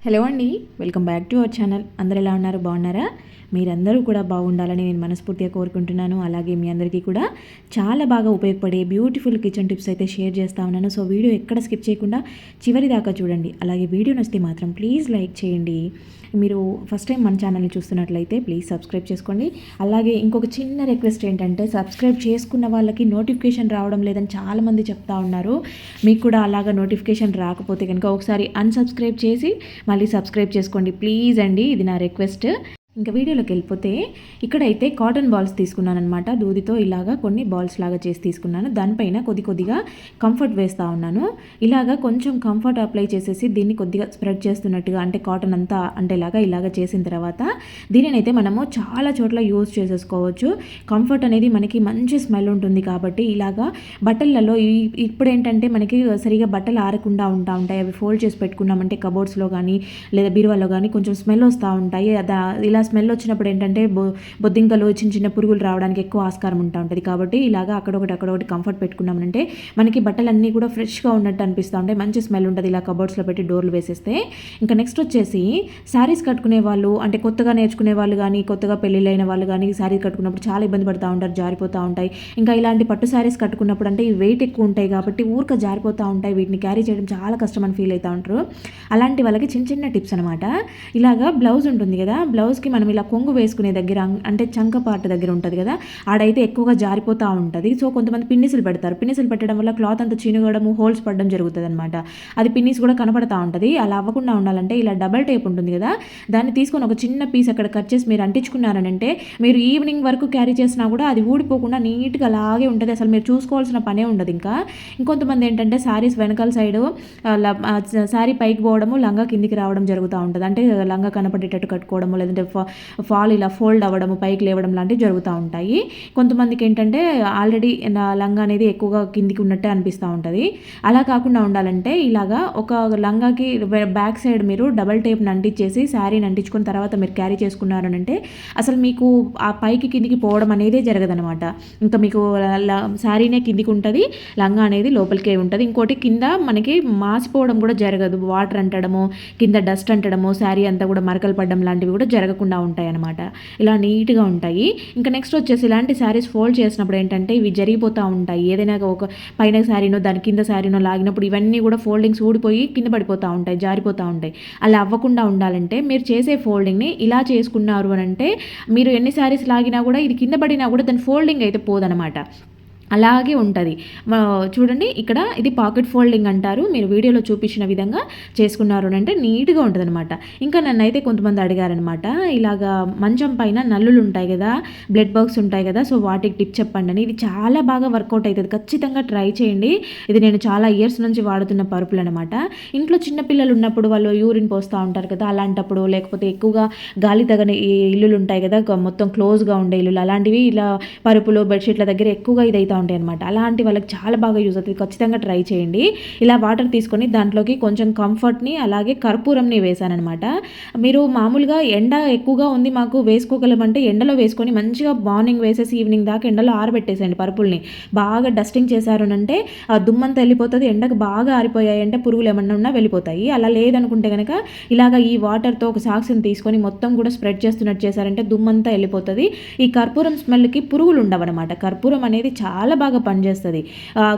Hello అండి, welcome back to our channel. అందరు ఎలా ఉన్నారు? బాగున్నారా? మీరందరూ కూడా బాగుండాలని నేను మనస్ఫూర్తిగా కోరుకుంటున్నాను. అలాగే మీ అందరికీ కూడా చాలా బాగా ఉపయోగపడే బ్యూటిఫుల్ కిచెన్ టిప్స్ అయితే షేర్ చేస్తూ ఉన్నాను. సో వీడియో ఎక్కడ స్కిప్ చేయకుండా చివరి దాకా చూడండి. అలాగే వీడియో నచ్చితే మాత్రం ప్లీజ్ లైక్ చేయండి. మీరు ఫస్ట్ టైం మన ఛానల్ని చూస్తున్నట్లయితే ప్లీజ్ సబ్స్క్రైబ్ చేసుకోండి. అలాగే ఇంకొక చిన్న రిక్వెస్ట్ ఏంటంటే, సబ్స్క్రైబ్ చేసుకున్న వాళ్ళకి నోటిఫికేషన్ రావడం లేదని చాలామంది చెప్తా ఉన్నారు. మీకు కూడా అలాగా నోటిఫికేషన్ రాకపోతే కనుక ఒకసారి అన్సబ్స్క్రైబ్ చేసి మళ్ళీ సబ్స్క్రైబ్ చేసుకోండి ప్లీజ్ అండి. ఇది నా రిక్వెస్ట్. ఇంకా వీడియోలోకి వెళ్ళిపోతే, ఇక్కడైతే కాటన్ బాల్స్ తీసుకున్నాను అనమాట. దూదితో ఇలాగా కొన్ని బాల్స్ లాగా చేసి తీసుకున్నాను. దానిపైన కొద్దిగా కంఫర్ట్ వేస్తూ ఉన్నాను. ఇలాగా కొంచెం కంఫర్ట్ అప్లై చేసేసి దీన్ని కొద్దిగా స్ప్రెడ్ చేస్తున్నట్టుగా, అంటే కాటన్ అంతా అంటేలాగా ఇలాగా చేసిన తర్వాత దీనినైతే మనము చాలా చోట్ల యూజ్ చేసేసుకోవచ్చు. కంఫర్ట్ అనేది మనకి మంచి స్మెల్ ఉంటుంది కాబట్టి ఇలాగా బట్టలలో ఇప్పుడు ఏంటంటే మనకి సరిగా బట్టలు ఆరకుండా ఉంటాయి. అవి ఫోల్డ్ చేసి పెట్టుకున్నామంటే కబోర్డ్స్లో కానీ లేదా బీరువాలో కానీ కొంచెం స్మెల్ వస్తూ ఉంటాయి. ఇలా స్మెల్ వచ్చినప్పుడు ఏంటంటే బొద్దింకలు చిన్న చిన్న పురుగులు రావడానికి ఎక్కువ ఆస్కారం ఉంటుంది. కాబట్టి ఇలాగా అక్కడొకటి కంఫర్ట్ పెట్టుకున్నామంటే మనకి బట్టలన్నీ కూడా ఫ్రెష్గా ఉన్నట్టు అనిపిస్తూ ఉంటాయి. మంచి స్మెల్ ఉంటుంది ఇలా కబోర్డ్స్లో పెట్టి డోర్లు వేసేస్తే. ఇంకా నెక్స్ట్ వచ్చేసి శారీస్ కట్టుకునే వాళ్ళు, అంటే కొత్తగా నేర్చుకునే వాళ్ళు కానీ కొత్తగా పెళ్ళిళ్ళైన వాళ్ళు కానీ శారీ కట్టుకున్నప్పుడు చాలా ఇబ్బంది పడుతూ ఉంటారు, జారిపోతూ ఉంటాయి. ఇంకా ఇలాంటి పట్టు శారీస్ కట్టుకున్నప్పుడు అంటే ఇవి వెయిట్ ఎక్కువ ఉంటాయి కాబట్టి ఊరిక జారిపోతూ ఉంటాయి. వీటిని క్యారీ చేయడం చాలా కష్టం అని ఫీల్ అవుతూ ఉంటారు. అలాంటి వాళ్ళకి చిన్న చిన్న టిప్స్ అనమాట. ఇలాగా బ్లౌజ్ ఉంటుంది కదా, బ్లౌజ్కి మనం ఇలా కొంగు వేసుకునే దగ్గర, అంటే చంక పార్ట్ దగ్గర ఉంటుంది కదా, ఆడైతే ఎక్కువగా జారిపోతూ ఉంటుంది. సో కొంతమంది పిన్నిసులు పెడతారు. పిన్నిసులు పెట్టడం వల్ల క్లాత్ అంతా చినుగడము, హోల్స్ పడడం జరుగుతుంది అనమాట. అది పిన్నిస్ కూడా కనపడతా ఉంటుంది. అలా అవ్వకుండా ఉండాలంటే ఇలా డబల్ టేప్ ఉంటుంది కదా, దాన్ని తీసుకొని ఒక చిన్న పీస్ అక్కడ కట్ చేసి మీరు అంటించుకున్నారనంటే మీరు ఈవినింగ్ వరకు క్యారీ చేసినా కూడా అది ఊడిపోకుండా నీట్గా అలాగే ఉంటుంది. అసలు మీరు చూసుకోవాల్సిన పనే ఉండదు. ఇంకొంతమంది ఏంటంటే శారీస్ వెనకాల సైడు శారీ పైకి పోవడము, లంగా కిందికి రావడం జరుగుతూ ఉంటుంది. అంటే లంగా కనపడేటట్టు కట్టుకోవడము, లేదంటే ఫాల్ ఇలా ఫోల్డ్ అవ్వడము, పైకి లేవడం లాంటివి జరుగుతూ ఉంటాయి. కొంతమందికి ఏంటంటే ఆల్రెడీ లంగా అనేది ఎక్కువగా కిందికి ఉన్నట్టే అనిపిస్తూ ఉంటుంది. అలా కాకుండా ఉండాలంటే ఇలాగా ఒక లంగాకి బ్యాక్ సైడ్ మీరు డబల్ టేప్ని అంటించేసి శారీని అంటించుకున్న తర్వాత మీరు క్యారీ చేసుకున్నారనంటే అసలు మీకు ఆ పైకి కిందికి పోవడం అనేది జరగదనమాట. ఇంకా మీకు శారీనే కిందికి ఉంటుంది, లంగా అనేది లోపలికే ఉంటుంది. ఇంకోటి కింద మనకి మాసిపోవడం కూడా జరగదు. వాటర్ అంటడము, కింద డస్ట్ అంటడము, శారీ అంతా కూడా మరకలు పడడం లాంటివి కూడా జరగకుండా ఉంటాయి అన్నమాట. ఇలా నీట్గా ఉంటాయి. ఇంకా నెక్స్ట్ వచ్చేసి ఇలాంటి శారీస్ ఫోల్డ్ చేసినప్పుడు ఏంటంటే ఇవి జరిగిపోతూ ఉంటాయి. ఏదైనా ఒక పైన శారీనో దాని కింద శారీనో లాగినప్పుడు ఇవన్నీ కూడా ఫోల్డింగ్స్ ఊడిపోయి కింద పడిపోతూ ఉంటాయి, జారిపోతూ ఉంటాయి. అలా అవ్వకుండా ఉండాలంటే మీరు చేసే ఫోల్డింగ్ని ఇలా చేసుకున్నారు అని అంటే మీరు ఎన్ని శారీస్ లాగినా కూడా ఇది కింద పడినా కూడా దాని ఫోల్డింగ్ అయితే పోదనమాట, అలాగే ఉంటుంది. చూడండి ఇక్కడ ఇది పాకెట్ ఫోల్డింగ్ అంటారు. మీరు వీడియోలో చూపించిన విధంగా చేసుకున్నారు అంటే నీట్గా ఉంటుంది అనమాట. ఇంకా నన్నైతే కొంతమంది అడిగారనమాట, ఇలాగా మంచం పైన నల్లులు ఉంటాయి కదా, బ్లడ్ బాక్స్ ఉంటాయి కదా, సో వాటికి టిప్ చెప్పండి అని. ఇది చాలా బాగా వర్కౌట్ అవుతుంది, ఖచ్చితంగా ట్రై చేయండి. ఇది నేను చాలా ఇయర్స్ నుంచి వాడుతున్న పరుపులు అనమాట. ఇంట్లో చిన్నపిల్లలు ఉన్నప్పుడు వాళ్ళు యూరిన్ పోస్తూ ఉంటారు కదా, అలాంటప్పుడు లేకపోతే ఎక్కువగా గాలి తగని ఇల్లులు ఉంటాయి కదా, మొత్తం క్లోజ్గా ఉండే ఇల్లులు, అలాంటివి ఇలా పరుపులు బెడ్షీట్ల దగ్గర ఎక్కువగా ఇదైతే ఉంటాయి అనమాట. అలాంటి వాళ్ళకి చాలా బాగా యూజ్ అవుతుంది, ఖచ్చితంగా ట్రై చేయండి. ఇలా వాటర్ తీసుకొని దాంట్లోకి కొంచెం కంఫర్ట్ని అలాగే కర్పూరంని వేసానమాట. మీరు మామూలుగా ఎండ ఎక్కువగా ఉంది మాకు వేసుకోగలమంటే ఎండలో వేసుకొని మంచిగా మార్నింగ్ వేసేసి ఈవినింగ్ దాకా ఎండలో ఆరబెట్టేసేయండి. పరుపుల్ని బాగా డస్టింగ్ చేశారు అంటే దుమ్మంతా వెళ్ళిపోతుంది. ఎండకు బాగా ఆరిపోయాయి అంటే పురుగులు ఏమన్నా ఉన్నా వెళ్ళిపోతాయి. అలా లేదనుకుంటే కనుక ఇలాగ ఈ వాటర్తో ఒక సాక్స్ని తీసుకొని మొత్తం కూడా స్ప్రెడ్ చేస్తున్నట్టు చేశారంటే దుమ్మంతా వెళ్ళిపోతుంది. ఈ కర్పూరం స్మెల్కి పురుగులు ఉండవన్నమాట. కర్పూరం అనేది చాలా బాగా పనిచేస్తుంది.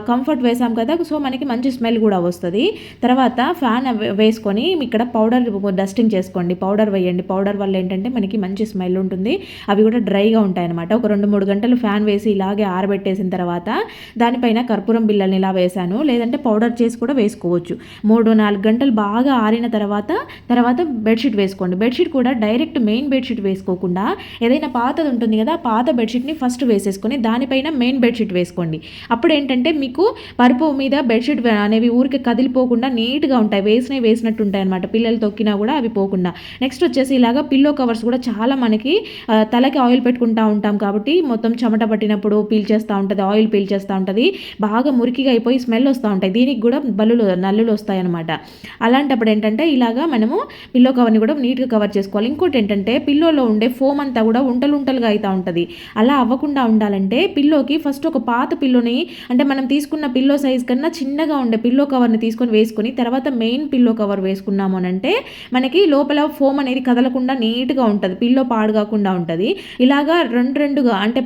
కంఫర్ట్ వేసాం కదా, సో మనకి మంచి స్మెల్ కూడా వస్తుంది. తర్వాత ఫ్యాన్ వేసుకొని ఇక్కడ పౌడర్ డస్టింగ్ చేసుకోండి, పౌడర్ వేయండి. పౌడర్ వల్ల ఏంటంటే మనకి మంచి స్మెల్ ఉంటుంది, అవి కూడా డ్రైగా ఉంటాయన్నమాట. ఒక 2-3 గంటలు ఫ్యాన్ వేసి ఇలాగే ఆరబెట్టేసిన తర్వాత దానిపైన కర్పూరం బిళ్ళని ఇలా వేసాను, లేదంటే పౌడర్ చేసి కూడా వేసుకోవచ్చు. 3-4 గంటలు బాగా ఆరిన తర్వాత బెడ్షీట్ వేసుకోండి. బెడ్షీట్ కూడా డైరెక్ట్ మెయిన్ బెడ్షీట్ వేసుకోకుండా ఏదైనా పాతది ఉంటుంది కదా, పాత బెడ్షీట్ని ఫస్ట్ వేసేసుకొని దానిపైన మెయిన్ బెడ్షీట్ వేసుకోండి. అప్పుడు ఏంటంటే మీకు పరుపు మీద బెడ్షీట్ అనేవి ఊరికి కదిలిపోకుండా నీట్గా ఉంటాయి, వేసినట్టు ఉంటాయి అనమాట. పిల్లలు తొక్కినా కూడా అవి పోకుండా. నెక్స్ట్ వచ్చేసి ఇలాగా పిల్లో కవర్స్ కూడా చాలా మనకి తలకి ఆయిల్ పెట్టుకుంటూ ఉంటాం కాబట్టి మొత్తం చెమట పట్టినప్పుడు పీల్చేస్తూ ఉంటుంది, ఆయిల్ పీల్చేస్తూ ఉంటుంది, బాగా మురికిగా అయిపోయి స్మెల్ వస్తూ ఉంటాయి. దీనికి కూడా నల్లులు వస్తాయి అనమాట. అలాంటప్పుడు ఏంటంటే ఇలాగా మనము పిల్లో కవర్ని కూడా నీట్గా కవర్ చేసుకోవాలి. ఇంకోటి ఏంటంటే పిల్లోలో ఉండే ఫోమ్ అంతా కూడా ఉంటలుగా అవుతూ ఉంటుంది. అలా అవ్వకుండా ఉండాలంటే పిల్లోకి ఫస్ట్ ఒక పాత పిల్లోని అంటే మనం తీసుకున్న పిల్లో సైజ్ కన్నా చిన్నగా ఉండే పిల్లో కవర్ని తీసుకొని వేసుకొని తర్వాత మెయిన్ పిల్లో కవర్ వేసుకున్నాము అని అంటే మనకి లోపల ఫోమ్ అనేది కదలకుండా నీట్గా ఉంటుంది, పిల్లో పాడు కాకుండా ఉంటుంది. ఇలాగా రెండుగా అంటే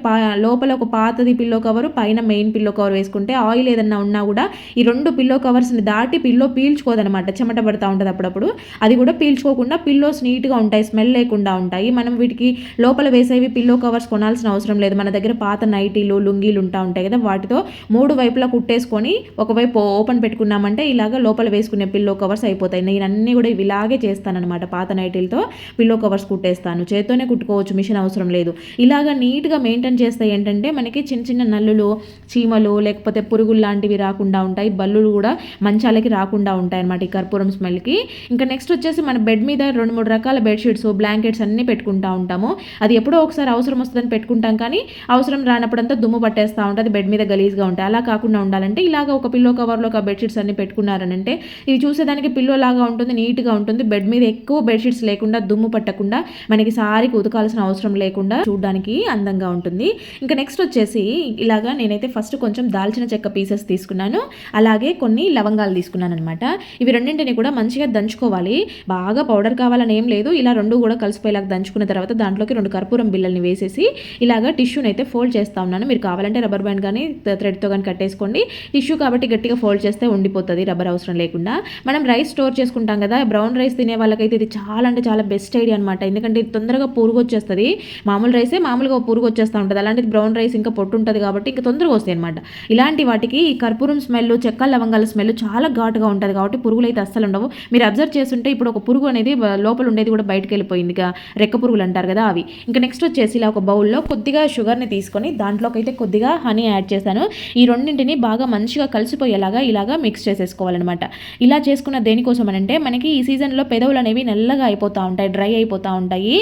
లోపల ఒక పాతది పిల్లో కవరు, పైన మెయిన్ పిల్లో కవర్ వేసుకుంటే ఆయిల్ ఏదన్నా ఉన్నా కూడా ఈ 2 పిల్లో కవర్స్ని దాటి పిల్లో పీల్చుకోదనమాట, చెమట పడుతూ ఉంటుంది అప్పుడప్పుడు. అది కూడా పీల్చుకోకుండా పిల్లోస్ నీట్గా ఉంటాయి, స్మెల్ లేకుండా ఉంటాయి. మనం వీటికి లోపల వేసేవి పిల్లో కవర్స్ కొనాల్సిన అవసరం లేదు. మన దగ్గర పాత నైటీలు లుంగీలు ఉంటాయి కదా, వాటితో 3 వైపులా కుట్టేసుకొని ఒకవైపు ఓపెన్ పెట్టుకున్నామంటే ఇలాగ లోపల వేసుకునే పిల్లో కవర్స్ అయిపోతాయి. నేను అన్నీ కూడా ఇలాగే చేస్తానన్నమాట, పాత నైటీలతో పిల్లో కవర్స్ కుట్టేస్తాను. చేత్తోనే కుట్టుకోవచ్చు, మిషన్ అవసరం లేదు. ఇలాగ నీట్గా మెయింటైన్ చేస్తే ఏంటంటే మనకి చిన్న చిన్న నల్లులు, చీమలు, లేకపోతే పురుగులు లాంటివి రాకుండా ఉంటాయి. బల్లులు కూడా మంచాలకి రాకుండా ఉంటాయి అన్నమాట ఈ కర్పూరం స్మెల్కి. ఇంకా నెక్స్ట్ వచ్చేసి మన బెడ్ మీద 2-3 రకాల బెడ్షీట్స్, బ్లాంకెట్స్ అన్నీ పెట్టుకుంటూ ఉంటాము. అది ఎప్పుడో ఒకసారి అవసరం వస్తుందని పెట్టుకుంటాం, కానీ అవసరం రానప్పుడంతా దుమ్ము పట్టేస్తూ ఉంటుంది, బెడ్ మీద గలీజ్గా ఉంటాయి. అలా కాకుండా ఉండాలంటే ఇలాగ ఒక పిల్లో కవర్లో ఒక బెడ్షీట్స్ అన్ని పెట్టుకున్నారనంటే ఇది చూసేదానికి పిల్లో లాగా ఉంటుంది, నీట్గా ఉంటుంది. బెడ్ మీద ఎక్కువ బెడ్షీట్స్ లేకుండా, దుమ్ము పట్టకుండా, మనకి సారికి ఉతకాల్సిన అవసరం లేకుండా చూడడానికి అందంగా ఉంటుంది. ఇంకా నెక్స్ట్ వచ్చేసి ఇలాగా నేనైతే ఫస్ట్ కొంచెం దాల్చిన చెక్క పీసెస్ తీసుకున్నాను, అలాగే కొన్ని లవంగాలు తీసుకున్నాను అనమాట. ఇవి రెండింటిని కూడా మంచిగా దంచుకోవాలి, బాగా పౌడర్ కావాలని ఏం లేదు. ఇలా 2 కూడా కలిసిపోయేలాగా దంచుకున్న తర్వాత దాంట్లోకి 2 కర్పూరం బిళ్ళల్ని వేసేసి ఇలాగా టిష్యూని అయితే ఫోల్డ్ చేస్తా ఉన్నాను. మీరు కావాలంటే రబ్బర్ బ్యాండ్ కానీ థ్రెడ్తో కానీ కట్టేసుకోండి. టిష్యూ కాబట్టి గట్టిగా ఫోల్డ్ చేస్తే ఉండిపోతుంది, రబ్బర్ అవసరం లేకుండా. మనం రైస్ స్టోర్ చేసుకుంటాం కదా, బ్రౌన్ రైస్ తినే వాళ్ళకైతే ఇది చాలా అంటే చాలా బెస్ట్ ఐడియా అనమాట. ఎందుకంటే ఇది తొందరగా పురుగు వచ్చేస్తుంది. మామూలు రైసే మామూలుగా పురుగు వచ్చేస్తూ ఉంటుంది, అలాంటిది బ్రౌన్ రైస్ ఇంకా పొట్టు ఉంటుంది కాబట్టి ఇంకా తొందరగా వస్తాయి అనమాట. ఇలాంటి వాటికి ఈ కర్పూరం స్మెల్, చెక్క లవంగాల స్మెల్ చాలా ఘాటుగా ఉంటుంది కాబట్టి పురుగులు అయితే అస్సలు ఉండవు. మీరు అబ్జర్వ్ చేస్తుంటే ఇప్పుడు ఒక పురుగు అనేది లోపల ఉండేది కూడా బయటకు వెళ్ళిపోయింది, రెక్క పురుగులు అంటారు కదా అవి. ఇంకా నెక్స్ట్ వచ్చేసి ఇలా ఒక బౌల్లో కొద్దిగా షుగర్ని తీసుకొని దాంట్లోకి అయితే కొద్దిగా హనీ యాడ్ చేశాను. ఈ రెండింటిని బాగా మంచిగా కలిసిపోయేలాగా ఇలాగా మిక్స్ చేసేసుకోవాలన్నమాట. ఇలా చేసుకున్న దేనికోసం అంటే మనకి ఈ సీజన్లో పెదవులు అనేవి నల్లగా అయిపోతూ ఉంటాయి, డ్రై అయిపోతూ ఉంటాయి,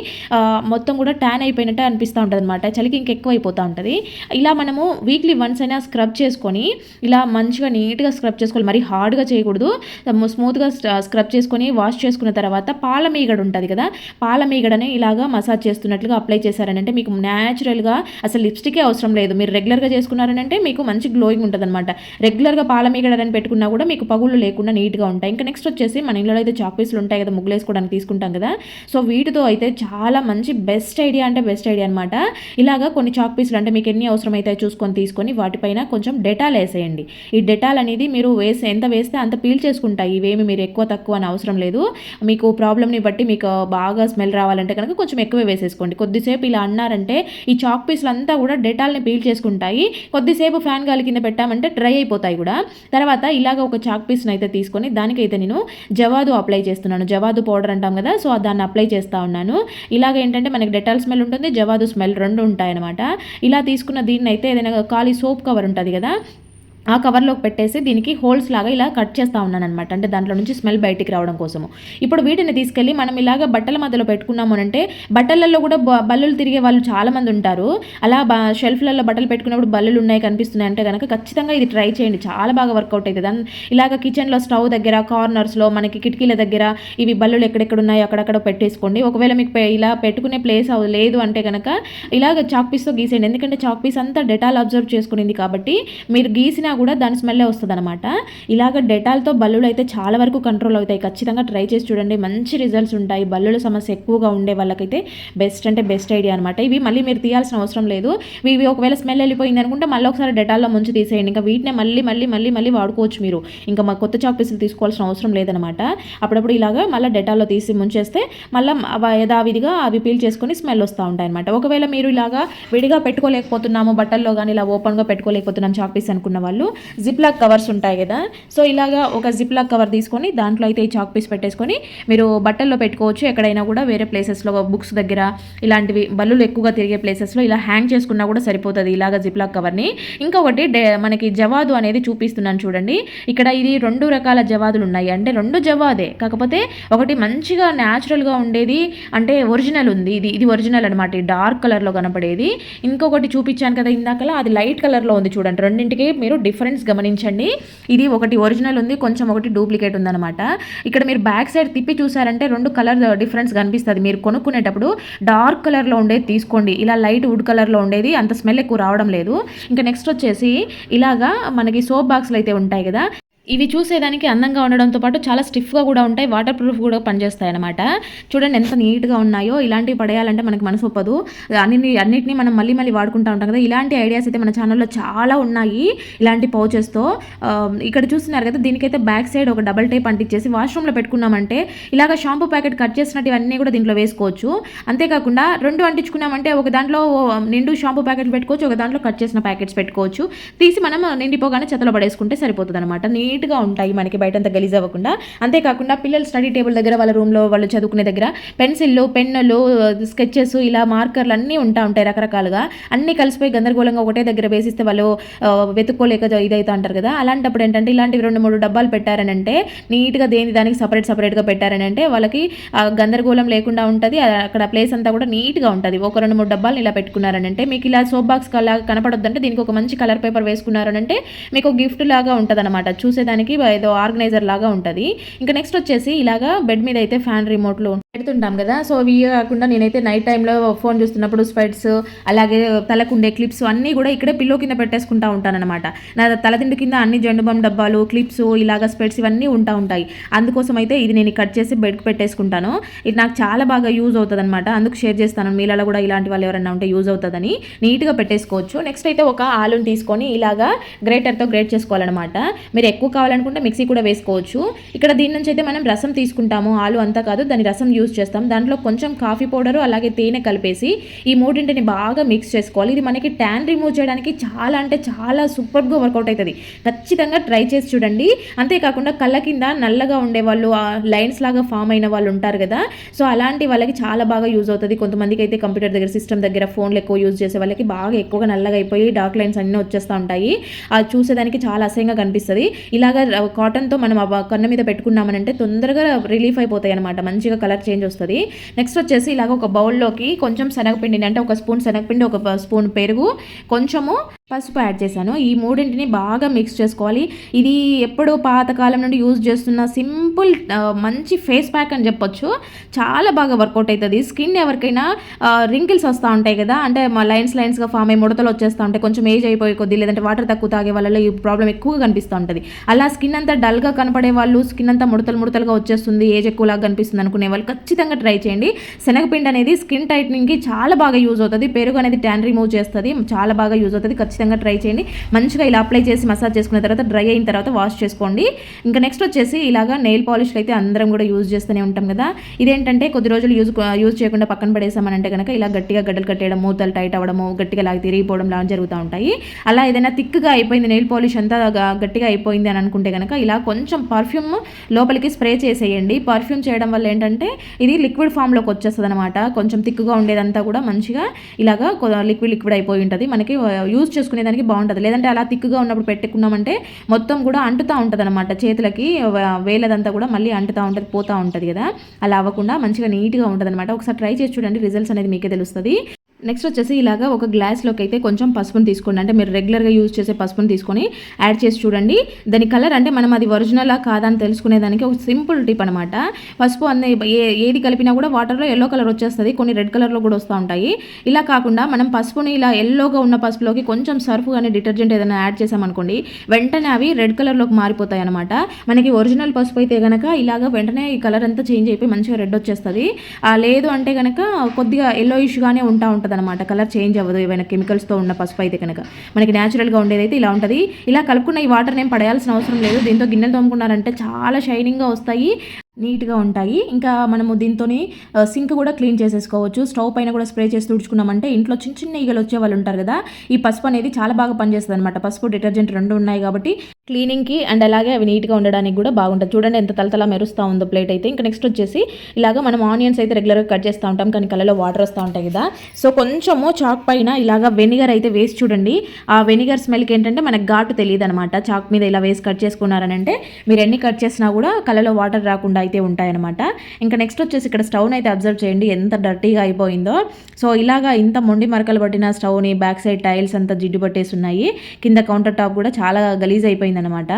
మొత్తం కూడా ట్యాన్ అయిపోయినట్టే అనిపిస్తూ ఉంటుంది అనమాట, చలికి ఇంకెక్కువ అయిపోతూ ఉంటుంది. ఇలా మనము వీక్లీ వన్స్ అయినా స్క్రబ్ చేసుకొని ఇలా మంచిగా నీట్గా స్క్రబ్ చేసుకోవాలి, మరి హార్డ్గా చేయకూడదు, స్మూత్గా స్క్రబ్ చేసుకొని వాష్ చేసుకున్న తర్వాత పాల మీగడ ఉంటుంది కదా, పాల మీగడని ఇలాగా మసాజ్ చేస్తున్నట్లుగా అప్లై చేశారనంటే మీకు న్యాచురల్గా అసలు లిప్స్టికే అవసరం లేదు. మీరు రెగ్యులర్గా చేసుకున్నారనంటే మీకు మంచి గ్లోయింగ్ ఉంటుంది అనమాట. రెగ్యులర్గా పాల మీగడని పెట్టుకున్నా కూడా మీకు పగుళ్ళు లేకుండా నీట్గా ఉంటాయి. ఇంకా నెక్స్ట్ వచ్చేసి మన ఇంట్లో అయితే చాక్ పీసులు ఉంటాయి కదా, ముగ్గులు వేసుకోవడానికి తీసుకుంటాం కదా, సో వీటితో అయితే చాలా మంచి బెస్ట్ ఐడియా అంటే బెస్ట్ ఐడియా అనమాట. ఇలాగా కొన్ని చాక్ పీసులు అంటే మీకు ఎన్ని అవసరం అయితే చూసుకొని తీసుకొని వాటిపైన కొంచెం డెటాల్ వేసేయండి. ఈ డెటాల్ అనేది మీరు ఎంత వేస్తే అంత పీల్ చేసుకుంటాయి, ఇవేమి మీరు ఎక్కువ తక్కువ అని అవసరం లేదు. మీకు ప్రాబ్లమ్ని బట్టి మీకు బాగా స్మెల్ రావాలంటే కనుక కొంచెం ఎక్కువ వేసేసుకోండి. కొద్దిసేపు ఇలా అన్నారంటే ఈ చాక్ పీసులు అంతా కూడా డెటాల్ని పీల్ చేసుకుంటాయి. కొద్దిసేపు ఫ్యాన్ గాలి కింద పెట్టామంటే డ్రై అయిపోతాయి కూడా. తర్వాత ఇలాగ ఒక చాక్ పీస్ని అయితే తీసుకొని దానికైతే నేను జవాదు అప్లై చేస్తున్నాను. జవాదు పౌడర్ అంటాం కదా, సో దాన్ని అప్లై చేస్తూ ఉన్నాను. ఇలాగ ఏంటంటే మనకి డెటాల్ స్మెల్ ఉంటుంది, జవాదు స్మెల్ 2 ఉంటాయి అనమాట. ఇలా తీసుకున్న దీన్ని అయితే ఏదైనా ఖాళీ సోప్ కవర్ ఉంటుంది కదా, ఆ కవర్లోకి పెట్టేసి దీనికి హోల్స్ లాగా ఇలా కట్ చేస్తూ ఉన్నాను అనమాట, అంటే దాంట్లో నుంచి స్మెల్ బయటికి రావడం కోసము. ఇప్పుడు వీటిని తీసుకెళ్ళి మనం ఇలాగ బట్టల మధ్యలో పెట్టుకున్నాము అంటే బట్టలలో కూడా బల్లులు తిరిగే వాళ్ళు చాలామంది ఉంటారు. అలా షెల్ఫ్లలో బట్టలు పెట్టుకున్నప్పుడు బల్లులు ఉన్నాయి కనిపిస్తున్నాయి అంటే కనుక ఖచ్చితంగా ఇది ట్రై చేయండి, చాలా బాగా వర్కౌట్ అవుతుంది. ఇలాగ కిచెన్లో స్టవ్ దగ్గర, కార్నర్స్లో, మనకి కిటికీల దగ్గర ఇవి బల్లులు ఎక్కడెక్కడ ఉన్నాయో అక్కడక్కడ పెట్టేసుకోండి. ఒకవేళ మీకు ఇలా పెట్టుకునే ప్లేస్ లేదు అంటే కనుక ఇలాగ చాక్ పీస్తో గీసేయండి, ఎందుకంటే చాక్ పీస్ అంతా డెటాల్ అబ్జర్వ్ చేసుకునింది కాబట్టి మీరు గీసిన కూడా దాని స్మెల్లే వస్తుంది అనమాట. ఇలాగ డెటాల్తో బల్లులు అయితే చాలా వరకు కంట్రోల్ అవుతాయి. ఖచ్చితంగా ట్రై చేసి చూడండి, మంచి రిజల్ట్స్ ఉంటాయి. బల్లుల సమస్య ఎక్కువగా ఉండే వాళ్ళకైతే బెస్ట్ అంటే బెస్ట్ ఐడియా అనమాట. ఇవి మళ్ళీ మీరు తీయాల్సిన అవసరం లేదు. ఇవి ఒకవేళ స్మెల్ వెళ్ళిపోయింది అనుకుంటే మళ్ళీ ఒకసారి డెటాల్లో ముంచి తీసేయండి. ఇంకా వీటినే మళ్ళీ వాడుకోవచ్చు మీరు. ఇంకా మా కొత్త చాక్ పీసులు తీసుకోవాల్సిన అవసరం లేదనమాట. అప్పుడప్పుడు ఇలాగా మళ్ళీ డెటాల్లో తీసి ముంచేస్తే మళ్ళీ యథావిధిగా అవి పీల్ చేసుకొని స్మెల్ వస్తూ ఉంటాయి అనమాట. ఒకవేళ మీరు ఇలాగా విడిగా పెట్టుకోలేకపోతున్నాము, బట్టల్లో కానీ ఇలా ఓపెన్గా పెట్టుకోలేకపోతున్నాం చాక్ పీస్ అనుకున్న వాళ్ళు జిప్ లాక్ కవర్స్ ఉంటాయి కదా, సో ఇలాగా ఒక జిప్ లాక్ కవర్ తీసుకొని దాంట్లో అయితే ఈ చాక్ పీస్ పెట్టేసుకొని మీరు బట్టల్లో పెట్టుకోవచ్చు. ఎక్కడైనా కూడా వేరే ప్లేసెస్లో, బుక్స్ దగ్గర, ఇలాంటివి బల్లులు ఎక్కువగా తిరిగే ప్లేసెస్లో ఇలా హ్యాంగ్ చేసుకున్నా కూడా సరిపోతుంది ఇలాగ జిప్ లాక్ కవర్ని. ఇంకొకటి మనకి జవాదు అనేది చూపిస్తున్నాను చూడండి. ఇక్కడ ఇది 2 రకాల జవాదులు ఉన్నాయి, అంటే 2 జవాదే, కాకపోతే ఒకటి మంచిగా న్యాచురల్గా ఉండేది అంటే ఒరిజినల్ ఉంది, ఇది ఒరిజినల్ అనమాట, డార్క్ కలర్లో కనపడేది. ఇంకొకటి చూపించాను కదా ఇందాకలా, అది లైట్ కలర్లో ఉంది చూడండి. రెండింటికి మీరు డిఫరెన్స్ గమనించండి. ఇది ఒకటి ఒరిజినల్ ఉంది, కొంచెం ఒకటి డూప్లికేట్ ఉందన్నమాట. ఇక్కడ మీరు బ్యాక్ సైడ్ తిప్పి చూసారంటే 2 కలర్ డిఫరెన్స్ కనిపిస్తుంది. మీరు కొనుక్కునేటప్పుడు డార్క్ కలర్లో ఉండేది తీసుకోండి. ఇలా లైట్ వుడ్ కలర్లో ఉండేది అంత స్మెల్ ఎక్కువ రావడం లేదు. ఇంకా నెక్స్ట్ వచ్చేసి ఇలాగా మనకి సోప్ బాక్స్లు అయితే ఉంటాయి కదా, ఇవి చూసేదానికి అందంగా ఉండడంతో పాటు చాలా స్టిఫ్గా కూడా ఉంటాయి, వాటర్ ప్రూఫ్ కూడా పనిచేస్తాయి అనమాట. చూడండి ఎంత నీట్గా ఉన్నాయో. ఇలాంటివి పడేయాలంటే మనకి మనసు ఒప్పదు. అన్నిటినీ మనం మళ్ళీ మళ్ళీ వాడుకుంటూ ఉంటాం కదా. ఇలాంటి ఐడియాస్ అయితే మన ఛానల్లో చాలా ఉన్నాయి ఇలాంటి పౌచెస్తో. ఇక్కడ చూస్తున్నారు కదా, దీనికైతే బ్యాక్ సైడ్ ఒక డబల్ టేప్ అంటించేసి వాష్రూమ్లో పెట్టుకున్నామంటే ఇలాగ షాంపూ ప్యాకెట్ కట్ చేసినట్టు ఇవన్నీ కూడా దీంట్లో వేసుకోవచ్చు. అంతేకాకుండా 2 అంటించుకున్నామంటే ఒక దాంట్లో నిండు షాంపూ ప్యాకెట్ పెట్టుకోవచ్చు, ఒక దాంట్లో కట్ చేసిన ప్యాకెట్స్ పెట్టుకోవచ్చు. తీసి మనం నిండిపోగానే చెత్తలో పడేసుకుంటే సరిపోతుంది అనమాట. నీట్గా ఉంటాయి, మనకి బయటంతా గలీజ్ అవ్వకుండా. అంతేకాకుండా పిల్లలు స్టడీ టేబుల్ దగ్గర, వాళ్ళ రూమ్లో వాళ్ళు చదువుకునే దగ్గర పెన్సిళ్ళు, పెన్నులు, స్కెచెస్, ఇలా మార్కర్లు అన్నీ ఉంటాయి రకరకాలుగా. అన్నీ కలిసిపోయి గందరగోళంగా ఒకటే దగ్గర వేసిస్తే వాళ్ళు వెతుక్కోలేక ఇదైతే అంటారు కదా. అలాంటప్పుడు ఏంటంటే ఇలాంటివి 2-3 డబ్బాలు పెట్టారనంటే, నీట్గా దానికి సపరేట్గా పెట్టారనంటే వాళ్ళకి గందరగోళం లేకుండా ఉంటుంది. అక్కడ ప్లేస్ అంతా కూడా నీట్గా ఉంటుంది. ఒక 2-3 డబ్బాలు ఇలా పెట్టుకున్నారనంటే మీకు ఇలా సోప్ బాక్స్ అలా కనపడొద్దంటే దీనికి ఒక మంచి కలర్ పేపర్ వేసుకున్నారనంటే మీకు గిఫ్ట్ లాగా ఉంటుంది అనమాట. చూసేదానికి ఏదో ఆర్గనైజర్ లాగా ఉంటుంది. ఇంకా నెక్స్ట్ వచ్చేసి ఇలాగా బెడ్ మీద అయితే ఫ్యాన్ రిమోట్లు పెడుతుంటాం కదా. సో ఇవి కాకుండా నేనైతే నైట్ టైంలో ఫోన్ చూస్తున్నప్పుడు స్పెట్స్, అలాగే తలకుండే క్లిప్స్ అన్నీ కూడా ఇక్కడే పిల్లో కింద పెట్టేసుకుంటా ఉంటానన్నమాట. నా తలదిండు కింద అన్ని జండుబామ్ డబ్బాలు, క్లిప్స్, ఇలాగ స్పెట్స్ ఇవన్నీ ఉంటాయి. అందుకోసం అయితే ఇది నేను కట్ చేసి బెడ్కి పెట్టేసుకుంటాను. ఇది నాకు చాలా బాగా యూజ్ అవుతుంది అనమాట. అందుకు షేర్ చేస్తాను. మీలలో కూడా ఇలాంటి వాళ్ళు ఎవరైనా ఉంటే యూజ్ అవుతుందని నీట్గా పెట్టేసుకోవచ్చు. నెక్స్ట్ అయితే ఒక ఆలుని తీసుకొని ఇలాగా గ్రేటర్తో గ్రేట్ చేసుకోవాలన్నమాట. మీరు ఎక్కువ కావాలనుకుంటే మిక్సీ కూడా వేసుకోవచ్చు. ఇక్కడ దీని నుంచి అయితే మనం రసం తీసుకుంటాము. ఆలు అంతా కాదు, దాని రసం యూజ్ చేస్తాం. దాంట్లో కొంచెం కాఫీ పౌడరు అలాగే తేనె కలిపేసి ఈ మూడింటిని బాగా మిక్స్ చేసుకోవాలి. ఇది మనకి ట్యాన్ రిమూవ్ చేయడానికి చాలా అంటే చాలా సూపర్గా వర్కౌట్ అవుతుంది. ఖచ్చితంగా ట్రై చేసి చూడండి. అంతేకాకుండా కళ్ళ కింద నల్లగా ఉండే వాళ్ళు, లైన్స్ లాగా ఫామ్ అయిన వాళ్ళు ఉంటారు కదా, సో అలాంటి వాళ్ళకి చాలా బాగా యూజ్ అవుతుంది. కొంతమందికి అయితే కంప్యూటర్ దగ్గర, సిస్టమ్ దగ్గర, ఫోన్లు ఎక్కువ యూజ్ చేసే వాళ్ళకి బాగా ఎక్కువగా నల్లగా అయిపోయి డార్క్ లైన్స్ అన్నీ వచ్చేస్తూ ఉంటాయి. అది చూసేదానికి చాలా అసహ్యంగా కనిపిస్తుంది. ఇలాగ కాటన్తో మనం కన్ను మీద పెట్టుకున్నామనంటే తొందరగా రిలీఫ్ అయిపోతాయి అనమాట. మంచిగా కలర్ చేంజ్ వస్తుంది. నెక్స్ట్ వచ్చేసి ఇలాగ ఒక బౌల్లోకి కొంచెం శనగపిండిని, అంటే ఒక స్పూన్ శనగపిండి, ఒక స్పూన్ పెరుగు, కొంచెము పసుపు యాడ్ చేశాను. ఈ మూడింటిని బాగా మిక్స్ చేసుకోవాలి. ఇది ఎప్పుడో పాతకాలం నుండి యూజ్ చేస్తున్న సింపుల్ మంచి ఫేస్ ప్యాక్ అని చెప్పొచ్చు. చాలా బాగా వర్కౌట్ అవుతుంది. స్కిన్ ఎవరికైనా రింకిల్స్ వస్తూ ఉంటాయి కదా, అంటే మా లైన్స్గా ఫామ్ అయ్యి ముడతలు వచ్చేస్తూ ఉంటాయి, కొంచెం ఏజ్ అయిపోయి కొద్ది, లేదంటే వాటర్ తక్కువ తాగే వాళ్ళలో ఈ ప్రాబ్లం ఎక్కువగా కనిపిస్తూ ఉంటుంది. అలా స్కిన్ అంతా డల్గా కనపడే వాళ్ళు, స్కిన్ అంతా ముడతలుగా వచ్చేస్తుంది, ఏజ్ ఎక్కువలాగా కనిపిస్తుంది అనుకునే వాళ్ళు ఖచ్చితంగా ట్రై చేయండి. శనగపిండి అనేది స్కిన్ టైట్నింగ్కి చాలా బాగా యూజ్ అవుతుంది. పెరుగు అనేది ట్యాన్ రిమూవ్ చేస్తుంది, చాలా బాగా యూజ్ అవుతుంది. ఖచ్చితంగా ట్రై చేయండి. మంచిగా ఇలా అప్లై చేసి మసాజ్ చేసుకున్న తర్వాత డ్రై అయిన తర్వాత వాష్ చేసుకోండి. ఇంకా నెక్స్ట్ వచ్చేసి ఇలాగా నెయిల్ పాలిష్లు అయితే అందరం కూడా యూజ్ చేస్తూనే ఉంటాం కదా. ఇదేంటంటే కొద్ది రోజులు యూజ్ చేయకుండా పక్కన పడేసామనంటే కనుక ఇలా గట్టిగా గడ్డలు కట్టేయడం, మూతలు టైట్ అవ్వడము, గట్టిగా లాగి తిరిగిపోవడం లాగా జరుగుతూ ఉంటాయి. అలా ఏదైనా థిక్గా అయిపోయింది, నెయిల్ పాలిష్ అంతా గట్టిగా అయిపోయింది అని అనుకుంటే కనుక ఇలా కొంచెం పర్ఫ్యూమ్ లోపలికి స్ప్రే చేసేయండి. పర్ఫ్యూమ్ చేయడం వల్ల ఏంటంటే ఇది లిక్విడ్ ఫామ్లోకి వచ్చేస్తుంది అనమాట. కొంచెం థిక్గా ఉండేదంతా కూడా మంచిగా ఇలాగా లిక్విడ్ అయిపోయి ఉంటుంది. మనకి యూజ్ చేసుకునేదానికి బాగుంటుంది. లేదంటే అలా థిక్గా ఉన్నప్పుడు పెట్టుకున్నామంటే మొత్తం కూడా అంటుతూ ఉంటుంది అనమాట. చేతులకి వేలదంతా కూడా మళ్ళీ అంటుతూ ఉంటుంది, పోతూ ఉంటుంది కదా. అలా అవ్వకుండా మంచిగా నీట్గా ఉంటుంది అనమాట. ఒకసారి ట్రై చేసి చూడండి, రిజల్ట్స్ అనేది మీకే తెలుస్తుంది. నెక్స్ట్ వచ్చేసి ఇలాగా ఒక గ్లాస్లోకి అయితే కొంచెం పసుపుని తీసుకోండి. అంటే మీరు రెగ్యులర్గా యూజ్ చేసే పసుపుని తీసుకొని యాడ్ చేసి చూడండి. దాని కలర్ అంటే మనం అది ఒరిజినలా కాదా అని తెలుసుకునేదానికి ఒక సింపుల్ టిప్ అనమాట. పసుపు ఏది కలిపినా కూడా వాటర్లో ఎల్లో కలర్ వచ్చేస్తుంది, కొన్ని రెడ్ కలర్లో కూడా వస్తూ ఉంటాయి. ఇలా కాకుండా మనం పసుపుని ఇలా ఎల్లోగా ఉన్న పసుపులోకి కొంచెం సర్ఫ్ కానీ డిటర్జెంట్ ఏదైనా యాడ్ చేసామనుకోండి, వెంటనే అవి రెడ్ కలర్లోకి మారిపోతాయి అనమాట. మనకి ఒరిజినల్ పసుపు అయితే కనుక ఇలాగ వెంటనే ఈ కలర్ అంతా చేంజ్ అయిపోయి మంచిగా రెడ్ వచ్చేస్తుంది. లేదు అంటే కనుక కొద్దిగా ఎల్లోయిష్గానే ఉంటుంది అనమాట, కలర్ చేంజ్ అవ్వదు. ఏమైనా కెమికల్స్తో ఉన్న పసుపు అయితే కనుక మనకి న్యాచురల్గా ఉండేదైతే ఇలా ఉంటుంది. ఇలా కలుపుకున్న ఈ వాటర్ ఏం పడేయాల్సిన అవసరం లేదు. దీంతో గిన్నెలు తోముకున్నారంటే చాలా షైనింగ్గా వస్తాయి, నీట్గా ఉంటాయి. ఇంకా మనము దీంతో సింక్ కూడా క్లీన్ చేసేసుకోవచ్చు. స్టవ్ పైన కూడా స్ప్రే చేసి తుడుచుకున్నామంటే ఇంట్లో చిన్న చిన్న ఈగలు వచ్చే వాళ్ళు ఉంటారు కదా, ఈ పసుపు అనేది చాలా బాగా పనిచేస్తుంది అనమాట. పసుపు డిటర్జెంట్ రెండు ఉన్నాయి కాబట్టి క్లీనింగ్కి అండ్ అలాగే అవి నీట్గా ఉండడానికి కూడా బాగుంటుంది. చూడండి ఎంత తలతలా మెరుస్తూ ఉందో ప్లేట్ అయితే. ఇంకా నెక్స్ట్ వచ్చేసి ఇలాగ మనం ఆనియన్స్ అయితే రెగ్యులర్గా కట్ చేస్తూ ఉంటాం, కానీ కళ్ళలో వాటర్ వస్తూ ఉంటాయి కదా. సో కొంచెము చాక్ పైన ఇలాగ వెనిగర్ అయితే వేసి చూడండి. ఆ వెనిగర్ స్మెల్కి ఏంటంటే మనకు ఘాటు తెలియదు అనమాట. చాక్ మీద ఇలా వేసి కట్ చేసుకున్నారని అంటే మీరు ఎన్ని కట్ చేసినా కూడా కళ్ళలో వాటర్ రాకుండా అయితే ఉంటాయన్నమాట. ఇంకా నెక్స్ట్ వచ్చేసి ఇక్కడ స్టవ్ని అయితే అబ్జర్వ్ చేయండి ఎంత డర్టీగా అయిపోయిందో. సో ఇలాగా ఇంత మొండి మరకలు పట్టిన స్టవ్ని బ్యాక్ సైడ్ టైల్స్ అంతా జిడ్డు పట్టేసి ఉన్నాయి. కింద కౌంటర్ టాప్ కూడా చాలా గలీజ్ అయిపోయిందనమాట.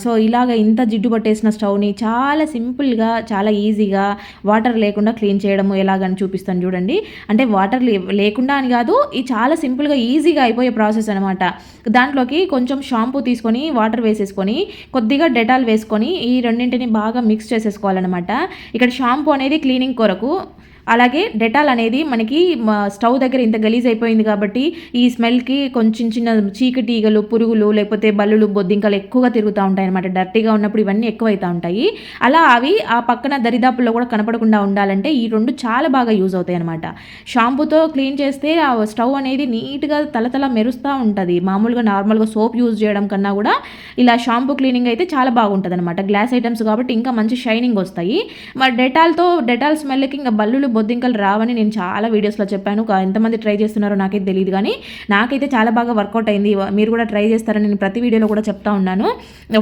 సో ఇలాగ ఇంత జిడ్డు పట్టేసిన స్టవ్ని చాలా సింపుల్గా చాలా ఈజీగా వాటర్ లేకుండా క్లీన్ చేయడము ఎలాగని చూపిస్తాను చూడండి. అంటే వాటర్ లేకుండా అని కాదు, ఇది చాలా సింపుల్గా ఈజీగా అయిపోయే ప్రాసెస్ అనమాట. దాంట్లోకి కొంచెం షాంపూ తీసుకొని వాటర్ వేసేసుకొని కొద్దిగా డెటాల్ వేసుకొని ఈ రెండింటిని బాగా మిక్స్ చేసేసుకోవాలన్నమాట. ఇక్కడ షాంపూ అనేది క్లీనింగ్ కొరకు, అలాగే డెటాల్ అనేది మనకి స్టవ్ దగ్గర ఇంత గలీజ్ అయిపోయింది కాబట్టి ఈ స్మెల్కి కొంచెం చిన్న చీకటీగలు పురుగులు లేకపోతే బల్లులు బొద్దింకలు ఎక్కువగా తిరుగుతూ ఉంటాయి అనమాట. డర్టీగా ఉన్నప్పుడు ఇవన్నీ ఎక్కువైతూ ఉంటాయి. అలా అవి ఆ పక్కన దరిదాపుల్లో కూడా కనపడకుండా ఉండాలంటే ఈ రెండు చాలా బాగా యూజ్ అవుతాయి అనమాట. షాంపూతో క్లీన్ చేస్తే ఆ స్టవ్ అనేది నీట్గా తలతల మెరుస్తూ ఉంటుంది. మామూలుగా నార్మల్గా సోప్ యూజ్ చేయడం కన్నా కూడా ఇలా షాంపూ క్లీనింగ్ అయితే చాలా బాగుంటుంది అనమాట. గ్లాస్ ఐటమ్స్ కాబట్టి ఇంకా మంచి షైనింగ్ వస్తాయి. మరి డెటాల్ స్మెల్కి ఇంకా బల్లులు బొద్దింకలు రావని నేను చాలా వీడియోస్లో చెప్పాను. ఎంతమంది ట్రై చేస్తున్నారో నాకైతే తెలియదు, కానీ నాకైతే చాలా బాగా వర్కౌట్ అయింది. మీరు కూడా ట్రై చేస్తారని నేను ప్రతి వీడియోలో కూడా చెప్తా ఉన్నాను.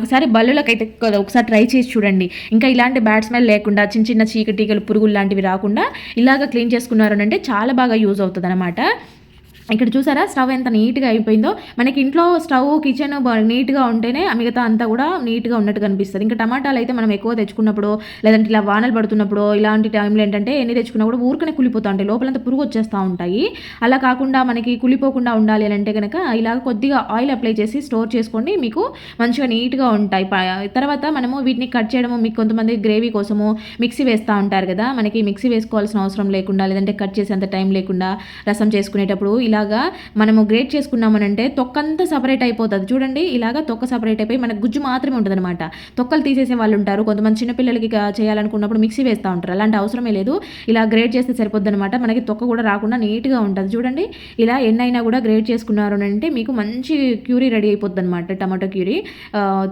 ఒకసారి బల్లులకైతే ఒకసారి ట్రై చేసి చూడండి. ఇంకా ఇలాంటి బ్యాడ్ స్మెల్ లేకుండా చిన్న చిన్న చీకటీగలు పురుగులు లాంటివి రాకుండా ఇలాగ క్లీన్ చేసుకున్నారు అంటే చాలా బాగా యూజ్ అవుతుంది అనమాట. ఇక్కడ చూసారా స్టవ్ ఎంత నీట్గా అయిపోయిందో. మనకి ఇంట్లో స్టవ్ కిచెన్ నీట్గా ఉంటేనే మిగతా అంతా కూడా నీట్గా ఉన్నట్టు కనిపిస్తుంది. ఇంకా టమాటాలు అయితే మనం ఎక్కువ తెచ్చుకున్నప్పుడు లేదంటే ఇలా వానలు పడుతున్నప్పుడు ఇలాంటి టైంలో ఏంటంటే ఎన్ని తెచ్చుకున్నా కూడా ఊరికనే కులిపోతూ ఉంటాయి, లోపలంతా పురుగు వచ్చేస్తూ ఉంటాయి. అలా కాకుండా మనకి కులిపోకుండా ఉండాలి అని అంటే కనుక ఇలాగ కొద్దిగా ఆయిల్ అప్లై చేసి స్టోర్ చేసుకోండి, మీకు మంచిగా నీట్గా ఉంటాయి. తర్వాత మనము వీటిని కట్ చేయడము, మీకు కొంతమంది గ్రేవీ కోసము మిక్సీ వేస్తూ ఉంటారు కదా, మనకి మిక్సీ వేసుకోవాల్సిన అవసరం లేకుండా లేదంటే కట్ చేసేంత టైం లేకుండా రసం చేసుకునేటప్పుడు ఇలాగా మనము గ్రేట్ చేసుకున్నామనంటే తొక్కంతా సపరేట్ అయిపోతుంది. చూడండి ఇలాగా తొక్క సపరేట్ అయిపోయి మనకు గుజ్జు మాత్రమే ఉంటుంది అనమాట. తొక్కలు తీసేసే వాళ్ళు ఉంటారు, కొంతమంది చిన్నపిల్లలకి చేయాలనుకున్నప్పుడు మిక్సీ వేస్తూ ఉంటారు. అలాంటి అవసరమే లేదు, ఇలా గ్రేట్ చేస్తే సరిపోద్ది అనమాట. మనకి తొక్క కూడా రాకుండా నీట్గా ఉంటుంది. చూడండి ఇలా ఎన్నైనా కూడా గ్రేట్ చేసుకున్నారు అంటే మీకు మంచి క్యూరీ రెడీ అయిపోద్ది అనమాట. టమాటో క్యూరీ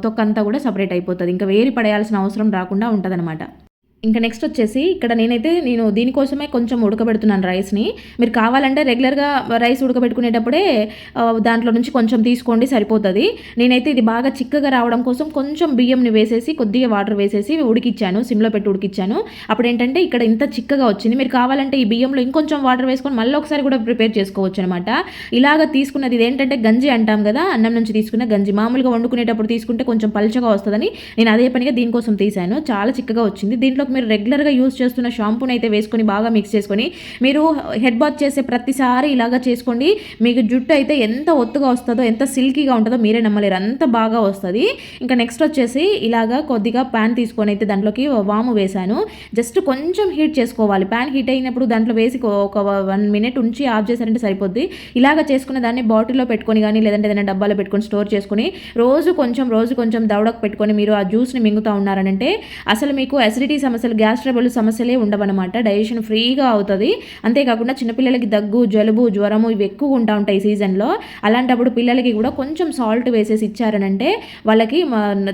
తొక్కంతా కూడా సపరేట్ అయిపోతుంది, ఇంకా వేరి పడేయాల్సిన అవసరం రాకుండా ఉంటుంది అనమాట. ఇంకా నెక్స్ట్ వచ్చేసి ఇక్కడ నేను దీనికోసమే కొంచెం ఉడకబెడుతున్నాను రైస్ని. మీరు కావాలంటే రెగ్యులర్గా రైస్ ఉడకబెట్టుకునేటప్పుడే దాంట్లో నుంచి కొంచెం తీసుకోండి, సరిపోతుంది. నేనైతే ఇది బాగా చిక్కగా రావడం కోసం కొంచెం బియ్యంని వేసేసి కొద్దిగా వాటర్ వేసేసి ఉడికిచ్చాను, సిమ్లో పెట్టి ఉడికిచ్చాను. అప్పుడు ఏంటంటే ఇక్కడ ఇంత చిక్కగా వచ్చింది. మీరు కావాలంటే ఈ బియ్యంలో ఇంకొంచెం వాటర్ వేసుకొని మళ్ళీ ఒకసారి కూడా ప్రిపేర్ చేసుకోవచ్చు అనమాట. ఇలాగ తీసుకున్నది ఇది ఏంటంటే గంజి అంటాం కదా, అన్నం నుంచి తీసుకున్న గంజి. మామూలుగా వండుకునేటప్పుడు తీసుకుంటే కొంచెం పలుచగా వస్తుందని నేను అదే పనిగా దీనికోసం తీసాను. చాలా చిక్కగా వచ్చింది. దీంట్లో మీరు రెగ్యులర్గా యూజ్ చేస్తున్న షాంపూని అయితే వేసుకొని బాగా మిక్స్ చేసుకొని మీరు హెడ్ బాత్ చేసే ప్రతిసారి ఇలాగా చేసుకోండి. మీకు జుట్టు అయితే ఎంత ఒత్తుగా వస్తుందో ఎంత సిల్కీగా ఉంటుందో మీరే నమ్మలేరు, అంత బాగా వస్తుంది. ఇంకా నెక్స్ట్ వచ్చేసి ఇలాగా కొద్దిగా ప్యాన్ తీసుకొని అయితే దాంట్లోకి వాము వేశాను. జస్ట్ కొంచెం హీట్ చేసుకోవాలి. ప్యాన్ హీట్ అయినప్పుడు దాంట్లో వేసి ఒక 1 మినిట్ ఉంచి ఆఫ్ చేశారంటే సరిపోద్ది. ఇలాగ చేసుకున్న దాన్ని బాటిల్లో పెట్టుకొని కానీ లేదంటే ఏదైనా డబ్బాలో పెట్టుకొని స్టోర్ చేసుకొని రోజు కొంచెం దవడకు పెట్టుకొని మీరు ఆ జ్యూస్ని మింగుతూ ఉన్నారనంటే అసలు మీకు అసిడిటీ సమస్యలు గ్యాస్ ట్రబుల్ సమస్యలే ఉండవన్నమాట. డైజెషన్ ఫ్రీగా అవుతుంది. అంతేకాకుండా చిన్నపిల్లలకి దగ్గు జలుబు జ్వరము ఇవి ఎక్కువ ఉంటాయి ఈ సీజన్లో. అలాంటప్పుడు పిల్లలకి కూడా కొంచెం సాల్ట్ వేసేసి ఇచ్చారనంటే వాళ్ళకి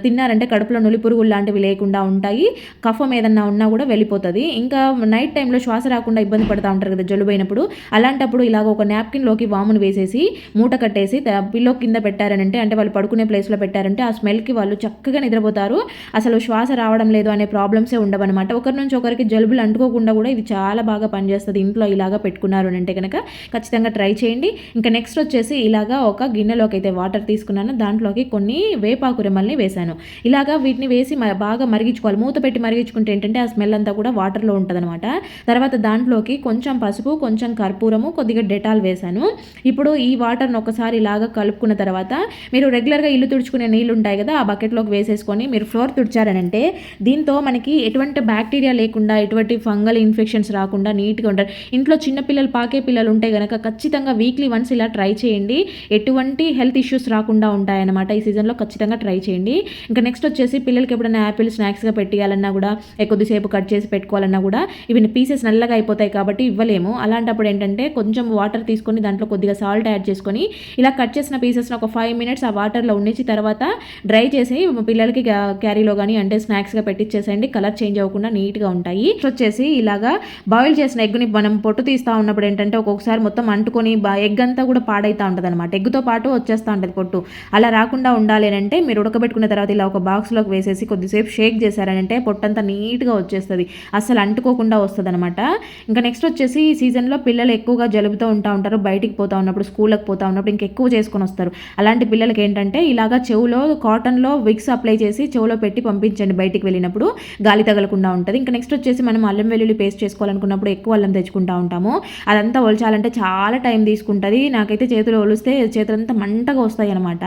తిన్నారంటే కడుపులో నులి పురుగులు లాంటివి లేకుండా ఉంటాయి. కఫం ఏదన్నా ఉన్నా కూడా వెళ్ళిపోతుంది. ఇంకా నైట్ టైంలో శ్వాస రాకుండా ఇబ్బంది పడుతూ ఉంటారు కదా జలుబు అయినప్పుడు, అలాంటప్పుడు ఇలాగ ఒక నాప్కిన్లోకి వామును వేసేసి మూట కట్టేసి పిల్లో కింద పెట్టారనంటే, అంటే వాళ్ళు పడుకునే ప్లేస్లో పెట్టారంటే ఆ స్మెల్కి వాళ్ళు చక్కగా నిద్రపోతారు. అసలు శ్వాస రావడం లేదు అనే ప్రాబ్లమ్సే ఉండవన్నమాట. ఒకరి నుంచి ఒకరికి జలుబులు అంటుకోకుండా కూడా ఇది చాలా బాగా పనిచేస్తుంది. ఇంట్లో ఇలాగా పెట్టుకున్నారు అంటే కనుక ఖచ్చితంగా ట్రై చేయండి. ఇంకా నెక్స్ట్ వచ్చేసి ఇలాగా ఒక గిన్నెలోకి అయితే వాటర్ తీసుకున్నాను, దాంట్లోకి కొన్ని వేపాకు రెమ్మల్ని వేశాను. ఇలాగా వీటిని వేసి బాగా మరిగించుకోవాలి. మూత పెట్టి మరిగించుకుంటే ఏంటంటే ఆ స్మెల్ అంతా కూడా వాటర్లో ఉంటుంది అనమాట. తర్వాత దాంట్లోకి కొంచెం పసుపు కొంచెం కర్పూరము కొద్దిగా డెటాల్ వేశాను. ఇప్పుడు ఈ వాటర్ని ఒకసారి ఇలాగా కలుపుకున్న తర్వాత మీరు రెగ్యులర్గా ఇల్లు తుడుచుకునే నీళ్ళు ఉంటాయి కదా, ఆ బకెట్లోకి వేసేసుకొని మీరు ఫ్లోర్ తుడిచారనంటే దీంతో మనకి ఎటువంటి బ్యాక్టీరియా లేకుండా ఎటువంటి ఫంగల్ ఇన్ఫెక్షన్స్ రాకుండా నీట్గా ఉంటారు. ఇంట్లో చిన్నపిల్లలు పాకే పిల్లలు ఉంటే కనుక ఖచ్చితంగా వీక్లీ వన్స్ ఇలా ట్రై చేయండి. ఎటువంటి హెల్త్ ఇష్యూస్ రాకుండా ఉంటాయన్నమాట. ఈ సీజన్లో ఖచ్చితంగా ట్రై చేయండి. ఇంకా నెక్స్ట్ వచ్చేసి పిల్లలకి ఎప్పుడైనా యాపిల్ స్నాక్స్గా పెట్టాలన్నా కూడా కొద్దిసేపు కట్ చేసి పెట్టుకోవాలన్నా కూడా ఇవి పీసెస్ నల్లగా అయిపోతాయి కాబట్టి ఇవ్వలేము. అలాంటప్పుడు ఏంటంటే కొంచెం వాటర్ తీసుకొని దాంట్లో కొద్దిగా సాల్ట్ యాడ్ చేసుకొని ఇలా కట్ చేసిన పీసెస్ని ఒక 5 మినిట్స్ ఆ వాటర్లో ఉండిచి తర్వాత డ్రై చేసి పిల్లలకి క్యారీలో కానీ అంటే స్నాక్స్గా పెట్టించేసేయండి. కలర్ చేంజ్ అవ్వకుండా అవ్వకుండా నీట్గా ఉంటాయి. వచ్చేసి ఇలాగా బాయిల్ చేసిన ఎగ్ని మనం పొట్టు తీస్తూ ఉన్నప్పుడు ఏంటంటే ఒక్కొక్కసారి మొత్తం అంటుకొని ఎగ్ అంతా కూడా పాడైతూ ఉంటుంది అనమాట. ఎగ్గుతో పాటు వచ్చేస్తూ ఉంటుంది పొట్టు. అలా రాకుండా ఉండాలి అంటే మీరు ఉడకబెట్టుకున్న తర్వాత ఇలా ఒక బాక్స్లోకి వేసేసి కొద్దిసేపు షేక్ చేశారనంటే పొట్టంతా నీట్గా వచ్చేస్తుంది, అసలు అంటుకోకుండా వస్తుంది అనమాట. ఇంకా నెక్స్ట్ వచ్చేసి ఈ సీజన్లో పిల్లలు ఎక్కువగా జలుబుతో ఉంటారు, బయటికి పోతా ఉన్నప్పుడు స్కూల్కి పోతా ఉన్నప్పుడు ఇంకెక్కువ చేసుకొని వస్తారు. అలాంటి పిల్లలకి ఏంటంటే ఇలాగా చెవులో కాటన్లో విక్స్ అప్లై చేసి చెవులో పెట్టి పంపించండి, బయటికి వెళ్ళినప్పుడు గాలి తగలకుండా ఉంటుంది. ఇంకా నెక్స్ట్ వచ్చేసి మనం అల్లం వెల్లుల్లి పేస్ట్ చేసుకోవాలనుకున్నప్పుడు ఎక్కువ అల్లం తెచ్చుకుంటూ ఉంటాము. అదంతా ఒలచాలంటే చాలా టైం తీసుకుంటుంది. నాకైతే చేతులు ఒలిస్తే చేతులంతా మంటగా వస్తాయి అనమాట,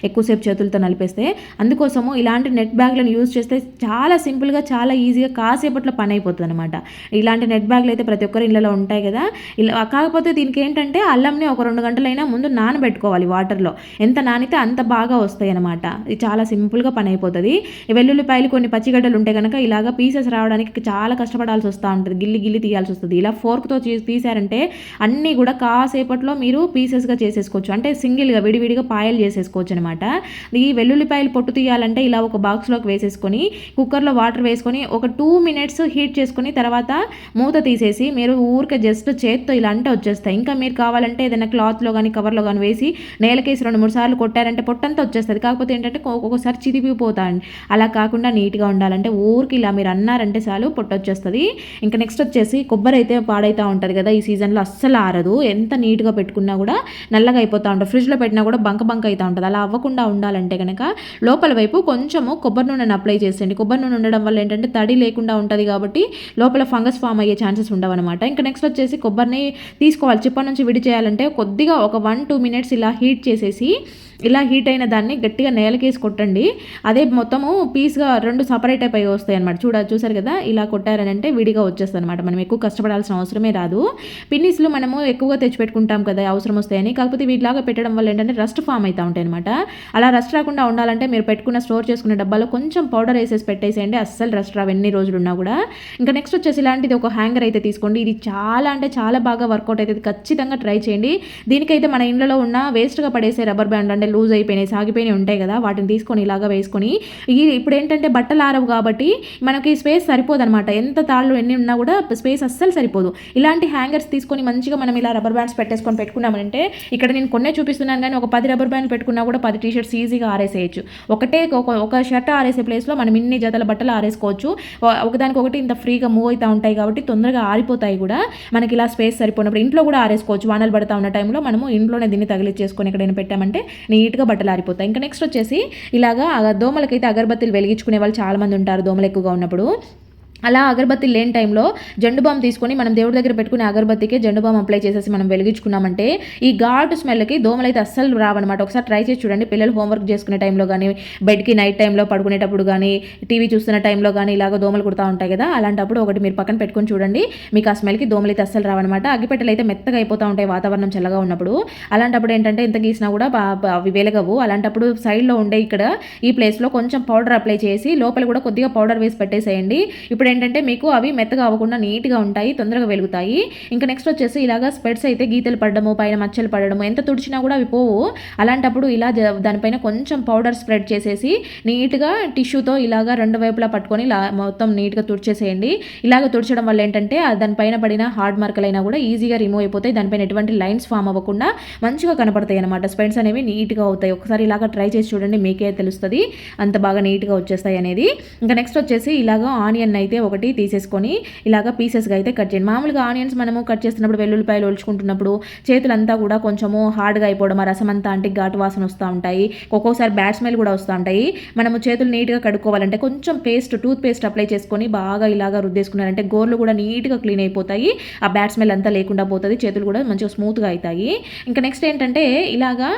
ఎక్కువసేపు చేతులతో నలిపేస్తే. అందుకోసము ఇలాంటి నెట్ బ్యాగ్లను యూజ్ చేస్తే చాలా సింపుల్గా చాలా ఈజీగా కాసేపట్లో పని అయిపోతుంది అనమాట. ఇలాంటి నెట్ బ్యాగ్లు అయితే ప్రతి ఒక్కరి ఇళ్ళలో ఉంటాయి కదా. ఇలా కాకపోతే దీనికి ఏంటంటే అల్లంని ఒక 2 గంటలైనా ముందు నానబెట్టుకోవాలి వాటర్లో. ఎంత నానితే అంత బాగా వస్తాయి అనమాట. ఇది చాలా సింపుల్గా పని అయిపోతుంది. వెల్లుల్లిపాయలు కొన్ని పచ్చిగడ్డలు ఉంటే కనుక ఇలాగ పీసెస్ రావడానికి చాలా కష్టపడాల్సి వస్తూ ఉంటుంది, గిల్లి గిల్లి తీయాల్సి వస్తుంది. ఇలా ఫోర్క్తో తీసారంటే అన్నీ కూడా కాసేపట్లో మీరు పీసెస్గా చేసేసుకోవచ్చు, అంటే సింగిల్గా విడివిడిగా పాయలు చేసేసుకోవచ్చు అనమాట. ఈ వెల్లుల్లిపాయలు పొట్టు తీయాలంటే ఇలా ఒక బాక్స్లోకి వేసేసుకొని కుక్కర్లో వాటర్ వేసుకొని ఒక 2 minutes హీట్ చేసుకొని తర్వాత మూత తీసేసి మీరు ఊరికే జస్ట్ చేత్తో ఇలా అంటే వచ్చేస్తాయి. ఇంకా మీరు కావాలంటే ఏదైనా క్లాత్లో కానీ కవర్లో కానీ వేసి నేలకేసి 2-3 సార్లు కొట్టారంటే పొట్టంతా వచ్చేస్తుంది. కాకపోతే ఏంటంటే ఒక్కొక్కసారి చిరిగిపోతాయి. అలా కాకుండా నీట్గా ఉండాలంటే ఊరికి ఇలా మీరు అన్నారంటే చాలు పొట్టు వచ్చేస్తుంది. ఇంకా నెక్స్ట్ వచ్చేసి కొబ్బరి అయితే పాడైతూ ఉంటుంది కదా, ఈ సీజన్లో అస్సలు ఆరదు. ఎంత నీట్గా పెట్టుకున్నా కూడా నల్లగా అయిపోతూ ఉంటుంది, ఫ్రిడ్జ్లో పెట్టినా కూడా బంక అవుతూ ఉంటుంది. అలా అవ్వకుండా ఉండాలంటే కనుక లోపల వైపు కొంచెము కొబ్బరి నూనెను అప్లై చేసేయండి. కొబ్బరి నూనె ఉండడం వల్ల ఏంటంటే తడి లేకుండా ఉంటుంది కాబట్టి లోపల ఫంగస్ ఫామ్ అయ్యే ఛాన్సెస్ ఉండవన్నమాట. ఇంకా నెక్స్ట్ వచ్చేసి కొబ్బరిని తీసుకోవాలి, చిప్ప నుంచి విడి చేయాలంటే కొద్దిగా ఒక 1-2 minutes ఇలా హీట్ చేసేసి ఇలా హీట్ అయిన దాన్ని గట్టిగా నేలకేసి కొట్టండి. అదే మొత్తము పీస్గా 2 సపరేట్ అయిపోయి వస్తాయి అనమాట. చూసారు కదా, ఇలా కొట్టారనంటే విడిగా వచ్చేస్తుంది అనమాట. మనం ఎక్కువ కష్టపడాల్సిన అవసరమే రాదు. పిన్నిస్లు మనము ఎక్కువగా తెచ్చిపెట్టుకుంటాం కదా అవసరం వస్తాయని, కాకపోతే వీటిలాగా పెట్టడం వల్ల ఏంటంటే రస్ట్ ఫామ్ అవుతూ ఉంటాయి అనమాట. అలా రస్ట్ రాకుండా ఉండాలంటే మీరు పెట్టుకున్న స్టోర్ చేసుకునే డబ్బాలో కొంచెం పౌడర్ వేసేసి పెట్టేసేయండి, అస్సలు రస్ట్ రావు ఎన్ని రోజులు ఉన్నా కూడా. ఇంకా నెక్స్ట్ వచ్చేసి ఇలాంటిది ఒక హ్యాంగర్ అయితే తీసుకోండి. ఇది చాలా అంటే చాలా బాగా వర్కౌట్ అవుతుంది, ఖచ్చితంగా ట్రై చేయండి. దీనికైతే మన ఇంట్లో ఉన్న వేస్ట్గా పడేసే రబ్బర్ బ్యాండ్ అంటే లూజ్ అయిపోయినాయి సాగిపోయినాయి ఉంటాయి కదా, వాటిని తీసుకొని ఇలాగా వేసుకొని ఇప్పుడు ఏంటంటే బట్టలు ఆరవు కాబట్టి మనకి స్పేస్ సరిపోదన్నమాట. ఎంత తాళ్ళు ఎన్ని ఉన్నా కూడా స్పేస్ అస్సలు సరిపోదు. ఇలాంటి హ్యాంగర్స్ తీసుకొని మంచిగా మనం ఇలా రబ్బర్ బ్యాండ్స్ పెట్టుకున్నామంటే ఇక్కడ నేను కొన్నే చూపిస్తున్నాను కానీ ఒక 10 రబ్బర్ బ్యాండ్ పెట్టుకున్నా కూడా 10 టీ-షర్ట్స్ ఈజీగా ఆరేసేయచ్చు. ఒక షర్ట్ ఆరేసే ప్లేస్లో మనం ఇన్ని జతల బట్టలు ఆరేసుకోవచ్చు. ఒకదానికొకటి ఇంత ఫ్రీగా మూవ్ అవుతూ ఉంటాయి కాబట్టి తొందరగా ఆరిపోతాయి కూడా. మనకి ఇలా స్పేస్ సరిపోయినప్పుడు ఇంట్లో కూడా ఆరేసుకోవచ్చు. వానలు పడతా ఉన్న టైంలో మనము ఇంట్లోనే దీన్ని తగిలిచ్చేసుకొని ఎక్కడైనా పెట్టామంటే నీట్గా బట్టలు ఆరిపోతాయి. ఇంకా నెక్స్ట్ వచ్చేసి ఇలాగా దోమలకైతే అగరబత్తీలు వెలిగించుకునే వాళ్ళు చాలామంది ఉంటారు దోమలు ఎక్కువగా ఉన్నప్పుడు. అలా అగరబత్తి లేని టైంలో జెండు బామ్ తీసుకొని మనం దేవుడి దగ్గర పెట్టుకునే అగరబత్తికి జెండు బామ్ అప్లై చేసేసి మనం వెలిగించుకున్నామంటే ఈ ఘాటు స్మెల్కి దోమలు అయితే అస్సలు రావన్నమాట. ఒకసారి ట్రై చేసి చూడండి. పిల్లలు హోంవర్క్ చేసుకునే టైంలో కానీ, బెడ్కి నైట్ టైంలో పడుకునేటప్పుడు కానీ, టీవీ చూస్తున్న టైంలో కానీ ఇలాగ దోమలు కుడతా ఉంటాయి కదా, అలాంటప్పుడు ఒకటి మీరు పక్కన పెట్టుకొని చూడండి, మీకు ఆ స్మెల్కి దోమలు అయితే అస్సలు రావన్నమాట. అగ్గిపెట్టెలు అయితే మెత్తగా అయిపోతూ ఉంటాయి వాతావరణం చల్లగా ఉన్నప్పుడు. అలాంటప్పుడు ఏంటంటే ఎంత గీసినా కూడా అవి వెలగవు. అలాంటప్పుడు సైడ్లో ఉండే ఇక్కడ ఈ ప్లేస్లో కొంచెం పౌడర్ అప్లై చేసి లోపల కూడా కొద్దిగా పౌడర్ వేసి పెట్టేసేయండి. ఇప్పుడు ఏంటంటే మీకు అవి మెత్తగా అవ్వకుండా నీట్గా ఉంటాయి, తొందరగా వెలుగుతాయి. ఇంకా నెక్స్ట్ వచ్చేసి ఇలాగా స్పెట్స్ అయితే గీతలు పడడము, పైన మచ్చలు పడడము, ఎంత తుడిచినా కూడా అవి పోవు. అలాంటప్పుడు ఇలా దానిపైన కొంచెం పౌడర్ స్ప్రెడ్ చేసేసి నీట్గా టిష్యూతో ఇలాగా 2 వైపులా పట్టుకొని మొత్తం నీట్గా తుడిచేసేయండి. ఇలాగ తుడిచడం వల్ల ఏంటంటే దానిపైన పడిన హార్డ్ మార్కులైనా కూడా ఈజీగా రిమూవ్ అయిపోతాయి. దానిపైన ఎటువంటి లైన్స్ ఫామ్ అవ్వకుండా మంచిగా కనపడతాయి అనమాట. స్పెట్స్ అనేవి నీట్గా అవుతాయి. ఒకసారి ఇలాగ ట్రై చేసి చూడండి, మీకే తెలుస్తుంది అంత బాగా నీట్గా వచ్చేస్తాయి అనేది. ఇంకా నెక్స్ట్ వచ్చేసి ఇలాగ ఆనియన్ అయితే ఒకటి తీసేసుకొని ఇలాగ పీసెస్గా అయితే కట్ చేయండి. మామూలుగా ఆనియన్స్ మనము కట్ చేస్తున్నప్పుడు వెల్లుల్లిపాయలు ఒలుచుకుంటున్నప్పుడు చేతులంతా కూడా కొంచెము హార్డ్గా అయిపోవడం, ఆ రసం అంతా అంటే ఘాటు వాసన వస్తూ ఉంటాయి, ఒక్కోసారి బ్యాడ్ స్మెల్ కూడా వస్తూ ఉంటాయి. మనము చేతులు నీట్గా కడుక్కోవాలంటే కొంచెం టూత్ పేస్ట్ అప్లై చేసుకొని బాగా ఇలాగా రుద్దేసుకున్నారంటే గోర్లు కూడా నీట్గా క్లీన్ అయిపోతాయి, ఆ బ్యాడ్ స్మెల్ అంతా లేకుండా పోతుంది, చేతులు కూడా మంచిగా స్మూత్గా అవుతాయి. ఇంకా నెక్స్ట్ ఏంటంటే ఇలాగా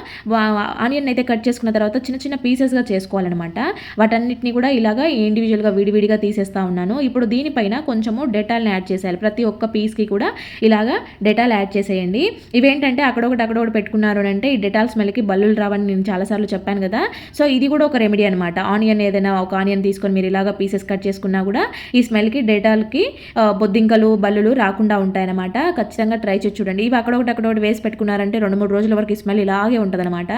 ఆనియన్ అయితే కట్ చేసుకున్న తర్వాత చిన్న చిన్న పీసెస్గా చేసుకోవాలన్నమాట. వాటన్నిటిని కూడా ఇలాగా ఇండివిజువల్గా విడివిడిగా తీసేస్తూ ఉన్నాను. ఇప్పుడు దీనిపైన కొంచెము డెటాల్ని యాడ్ చేసేయాలి. ప్రతి ఒక్క పీస్కి కూడా ఇలాగా డెటాల్ యాడ్ చేసేయండి. ఇవేంటంటే అక్కడొకటి పెట్టుకున్నారు అంటే ఈ డెటాల్ స్మెల్కి బల్లులు రావని నేను చాలాసార్లు చెప్పాను కదా. సో ఇది కూడా ఒక రెమెడీ అనమాట. ఆనియన్ ఏదైనా ఒక ఆనియన్ తీసుకొని మీరు ఇలాగా పీసెస్ కట్ చేసుకున్నా కూడా ఈ స్మెల్కి డెటాల్కి బొద్దింకలు బల్లులు రాకుండా ఉంటాయన్నమాట. ఖచ్చితంగా ట్రై చేసి చూడండి. ఇవి అక్కడొకటి వేసి పెట్టుకున్నారంటే 2-3 రోజుల వరకు ఈ స్మెల్ ఇలాగే ఉంటుందన్నమాట.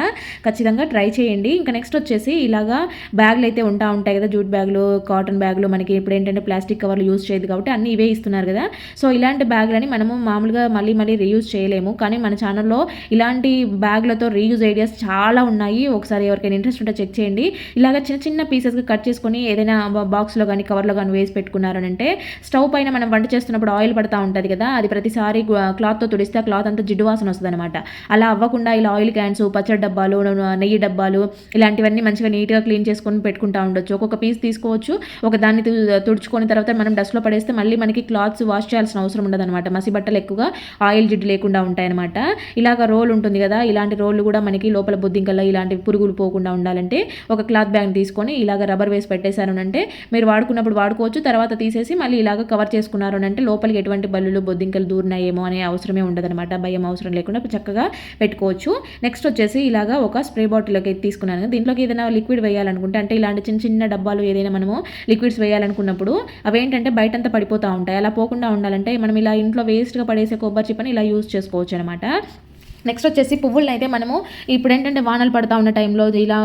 ఖచ్చితంగా ట్రై చేయండి. ఇంకా నెక్స్ట్ వచ్చేసి ఇలాగా బ్యాగులు అయితే ఉంటాయి కదా, జూట్ బ్యాగులు, కాటన్ బ్యాగులు, మనకి ఇప్పుడు ఏంటంటే ప్లాస్టిక్ కవర్లు యూజ్ చేయదు కాబట్టి అన్నీ ఇవే ఇస్తున్నారు కదా. సో ఇలాంటి బ్యాగ్లని మనము మామూలుగా మళ్ళీ రీయూజ్ చేయలేము, కానీ మన ఛానల్లో ఇలాంటి బ్యాగ్లతో రీయూజ్ ఐడియాస్ చాలా ఉన్నాయి. ఒకసారి ఎవరికైనా ఇంట్రెస్ట్ ఉంటే చెక్ చేయండి. ఇలాగ చిన్న చిన్న పీసెస్గా కట్ చేసుకొని ఏదైనా బాక్స్లో కానీ కవర్లో కానీ వేసి పెట్టుకున్నారు అంటే స్టవ్ పైన మనం వంట చేస్తున్నప్పుడు ఆయిల్ పడుతూ ఉంటుంది కదా, అది ప్రతిసారి క్లాత్తో తుడిస్తే ఆ క్లాత్ అంతా జిడ్డు వాసన వస్తుంది అనమాట. అలా అవ్వకుండా ఇలా ఆయిల్ క్యాన్స్, పచ్చడి డబ్బాలు, నెయ్యి డబ్బాలు ఇలాంటివన్నీ మంచిగా నీట్గా క్లీన్ చేసుకొని పెట్టుకుంటూ ఉండొచ్చు. ఒక్కొక్క పీస్ తీసుకోవచ్చు, ఒక దాన్ని తుడుచుకొని తర్వాత మనం డస్ట్లో పడేస్తే మళ్ళీ మనకి క్లాత్స్ వాష్ చేయాల్సిన అవసరం ఉండదు అనమాట. మసి బట్టలు ఎక్కువగా ఆయిల్ జిడ్డు లేకుండా ఉంటాయన్నమాట. ఇలాగ రోల్ ఉంటుంది కదా, ఇలాంటి రోళ్ళు కూడా మనకి లోపల బొద్దింకల్లా ఇలాంటి పురుగులు పోకుండా ఉండాలంటే ఒక క్లాత్ బ్యాగ్ తీసుకొని ఇలాగ రబ్బర్ వేసి పెట్టేశారు అంటే మీరు వాడుకున్నప్పుడు వాడుకోవచ్చు. తర్వాత తీసేసి మళ్ళీ ఇలాగ కవర్ చేసుకున్నారు అంటే లోపలికి ఎటువంటి బల్లులు బొద్దింకలు దూరినాయేమో అనే అవసరమే ఉండదనమాట. భయం అవసరం లేకుండా చక్కగా పెట్టుకోవచ్చు. నెక్స్ట్ వచ్చేసి ఇలాగ ఒక స్ప్రే బాటిల్లోకి తీసుకున్నాను. దీంట్లోకి ఏదైనా లిక్విడ్ వేయాలనుకుంటే, అంటే ఇలాంటి చిన్న చిన్న డబ్బాలు ఏదైనా మనము లిక్విడ్స్ వేయాలనుకున్నప్పుడు అవేంటంటే బయటంతా పడిపోతూ ఉంటాయి. అలా పోకుండా ఉండాలంటే మనం ఇలా ఇంట్లో వేస్ట్గా పడేసే కొబ్బరి చిప్పని ఇలా యూజ్ చేసుకోవచ్చు అనమాట. నెక్స్ట్ వచ్చేసి పువ్వులను అయితే మనము ఇప్పుడు ఏంటంటే వానలు పడుతూ ఉన్న టైంలో ఇలా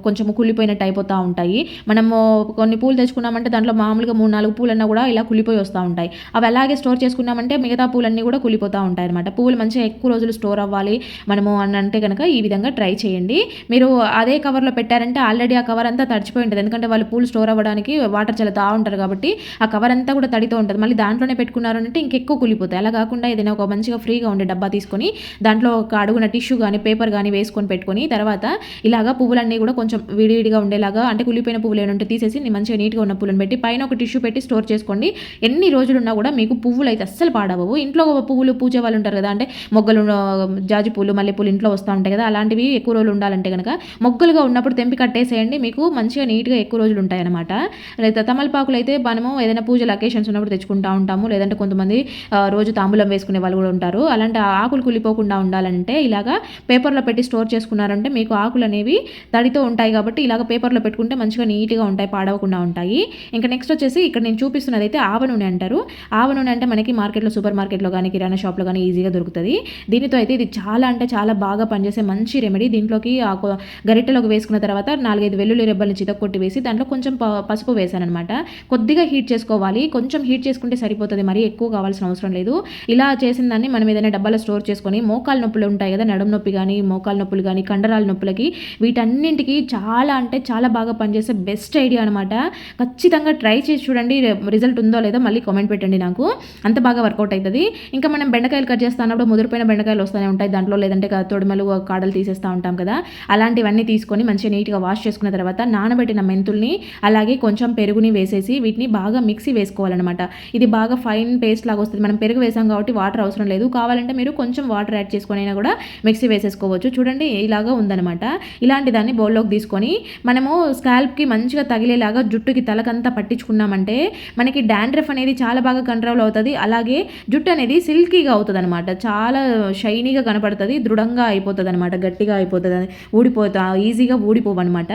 కొంచెం కుళ్ళిపోయినట్టు అయిపోతూ ఉంటాయి. మనము కొన్ని పూలు తెచ్చుకున్నామంటే దాంట్లో మామూలుగా 3-4 పూలన్నా కూడా ఇలా కుళ్ళిపోయి వస్తూ ఉంటాయి. అవి అలాగే స్టోర్ చేసుకున్నామంటే మిగతా పూలన్నీ కూడా కుళ్ళిపోతూ ఉంటాయి అనమాట. పువ్వులు మంచిగా ఎక్కువ రోజులు స్టోర్ అవ్వాలి మనము అని అంటే కనుక ఈ విధంగా ట్రై చేయండి. మీరు అదే కవర్లో పెట్టారంటే ఆల్రెడీ ఆ కవర్ అంతా తడిచిపోయి ఉంటుంది, ఎందుకంటే వాళ్ళు పూలు స్టోర్ అవ్వడానికి వాటర్ చల్లుతూ ఉంటారు కాబట్టి ఆ కవర్ అంతా కూడా తడితో ఉంటుంది. మళ్ళీ దాంట్లోనే పెట్టుకున్నారు అంటే ఇంకెక్కువ కుళ్ళిపోతాయి. అలా కాకుండా ఏదైనా ఒక మంచిగా ఫ్రీగా ఉండే డబ్బా తీసుకొని దాంట్లో ఒక అడుగున టిష్యూ కానీ పేపర్ కానీ వేసుకొని పెట్టుకొని తర్వాత ఇలాగా పువ్వులన్నీ కూడా కొంచెం విడివిడిగా ఉండేలాగా, అంటే కుళ్ళిపోయిన పువ్వులు ఏమంటే తీసేసి మంచిగా నీట్గా ఉన్న పువ్వులను పెట్టి పైన ఒక టిష్యూ పెట్టి స్టోర్ చేసుకోండి. ఎన్ని రోజులు ఉన్నా కూడా మీకు పువ్వులు అయితే అస్సలు పాడవవు. ఇంట్లో పువ్వులు పూజే వాళ్ళు ఉంటారు కదా, అంటే మొగ్గలు, జాజి పూలు, మల్లె పూలు ఇంట్లో వస్తూ ఉంటాయి కదా, అలాంటివి ఎక్కువ రోజులు ఉండాలంటే కనుక మొగ్గలుగా ఉన్నప్పుడు తెంపి కట్టేసేయండి, మీకు మంచిగా నీట్గా ఎక్కువ రోజులు ఉంటాయన్నమాట. లేదా తమలపాకులు అయితే మనము ఏదైనా పూజలు అకేషన్స్ ఉన్నప్పుడు తెచ్చుకుంటూ ఉంటాము, లేదంటే కొంతమంది రోజు తాంబూలం వేసుకునే వాళ్ళు కూడా ఉంటారు. అలాంటి ఆకులు కుళ్ళిపోకుండా ఉండాలంటే ఇలాగా పేపర్లో పెట్టి స్టోర్ చేసుకున్నారంటే మీకు ఆకులు అనేవి తడితో ఉంటాయి కాబట్టి ఇలాగ పేపర్లో పెట్టుకుంటే మంచిగా నీట్గా ఉంటాయి, పాడవకుండా ఉంటాయి. ఇంకా నెక్స్ట్ వచ్చేసి ఇక్కడ నేను చూపిస్తున్నది అయితే ఆవ నూనె అంటారు. ఆవ నూనె అంటే మనకి మార్కెట్లో, సూపర్ మార్కెట్లో కానీ కిరాణా షాప్లో కానీ ఈజీగా దొరుకుతుంది. దీనితో అయితే ఇది చాలా అంటే చాలా బాగా పనిచేసే మంచి రెమెడీ. దీంట్లోకి గరిటెలోకి వేసుకున్న తర్వాత 4-5 వెల్లుల్లి రెబ్బల్ని చితక్కొట్టి వేసి దాంట్లో కొంచెం పసుపు వేసాను అనమాట. కొద్దిగా హీట్ చేసుకోవాలి, కొంచెం హీట్ చేసుకుంటే సరిపోతుంది, మరీ ఎక్కువ కావాల్సిన అవసరం లేదు. ఇలా చేసిన దాన్ని మనం ఏదైనా డబ్బాలో స్టోర్ చేసుకొని మోకాలు నొప్పులు ఉంటాయి కదా, నడుము నొప్పి కానీ, మోకాలు నొప్పులు కానీ, కండరాల నొప్పులకి, వీటన్నింటికి చాలా అంటే చాలా బాగా పనిచేసే బెస్ట్ ఐడియా అనమాట. ఖచ్చితంగా ట్రై చేసి చూడండి, రిజల్ట్ ఉందో లేదో మళ్ళీ కామెంట్ పెట్టండి నాకు. అంత బాగా వర్కౌట్ అవుతుంది. ఇంకా మనం బెండకాయలు కట్ చేస్తున్నప్పుడు ముదిరిపోయిన బెండకాయలు వస్తూనే ఉంటాయి దాంట్లో, లేదంటే తొడిమలు కాడలు తీసేస్తూ ఉంటాం కదా, అలాంటివన్నీ తీసుకొని మంచిగా నీట్గా వాష్ చేసుకున్న తర్వాత నానబెట్టిన మెంతుల్ని అలాగే కొంచెం పెరుగుని వేసేసి వీటిని బాగా మిక్సీ వేసుకోవాలన్నమాట. ఇది బాగా ఫైన్ పేస్ట్ లాగా వస్తుంది. మనం పెరుగు వేసాం కాబట్టి వాటర్ అవసరం లేదు, కావాలంటే మీరు కొంచెం వాటర్ యాడ్ చేసుకొని అయినా కూడా మిక్సీ వేసేసుకోవచ్చు. చూడండి ఇలాగా ఉందన్నమాట. ఇలాంటి దాన్ని బౌల్లోకి తీసుకొని మనము స్కాల్ప్కి మంచిగా తగిలేలాగా జుట్టుకి తలకంతా పట్టించుకున్నామంటే మనకి డాండ్రఫ్ అనేది చాలా బాగా కంట్రోల్ అవుతుంది. అలాగే జుట్టు అనేది సిల్కీగా అవుతుంది అనమాట, చాలా షైనీగా కనపడుతుంది, దృఢంగా అయిపోతుంది అనమాట, గట్టిగా అయిపోతుంది, ఈజీగా ఊడిపోవన్నమాట.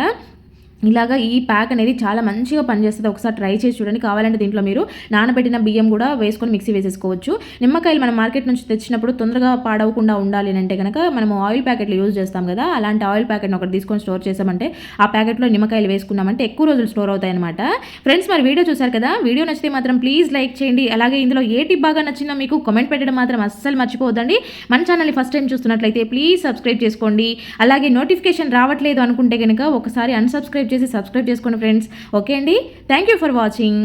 ఇలాగా ఈ ప్యాక్ అనేది చాలా మంచిగా పనిచేస్తుంది. ఒకసారి ట్రై చేసి చూడండి. కావాలంటే దీంట్లో మీరు నానబెట్టిన బియ్యం కూడా వేసుకొని మిక్సీ వేసేసుకోవచ్చు. నిమ్మకాయలు మనం మార్కెట్ నుంచి తెచ్చినప్పుడు తొందరగా పాడవకుండా ఉండాలి అంటే కనుక మనము ఆయిల్ ప్యాకెట్లు యూజ్ చేస్తాం కదా, అలాంటి ఆయిల్ ప్యాకెట్ని ఒకటి తీసుకొని స్టోర్ చేసామంటే ఆ ప్యాకెట్లో నిమ్మకాయలు వేసుకున్నామంటే ఎక్కువ రోజులు స్టోర్ అవుతాయి అనమాట. ఫ్రెండ్స్, మరి వీడియో చూసారు కదా, వీడియో నచ్చితే మాత్రం ప్లీజ్ లైక్ చేయండి. అలాగే ఇందులో ఏ టిప్ బాగా నచ్చినా మీకు కామెంట్ పెట్టడం మాత్రం అస్సలు మర్చిపోవద్దండి. మన ఛానల్ని ఫస్ట్ టైం చూస్తున్నట్లయితే ప్లీజ్ సబ్స్క్రైబ్ చేసుకోండి. అలాగే నోటిఫికేషన్ రావట్లేదు అనుకుంటే కనుక ఒకసారి అన్సబ్స్క్రైబ్ చేసి సబ్స్క్రైబ్ చేసుకోండి ఫ్రెండ్స్. ఓకే అండి, థ్యాంక్ యూ ఫర్ వాచింగ్.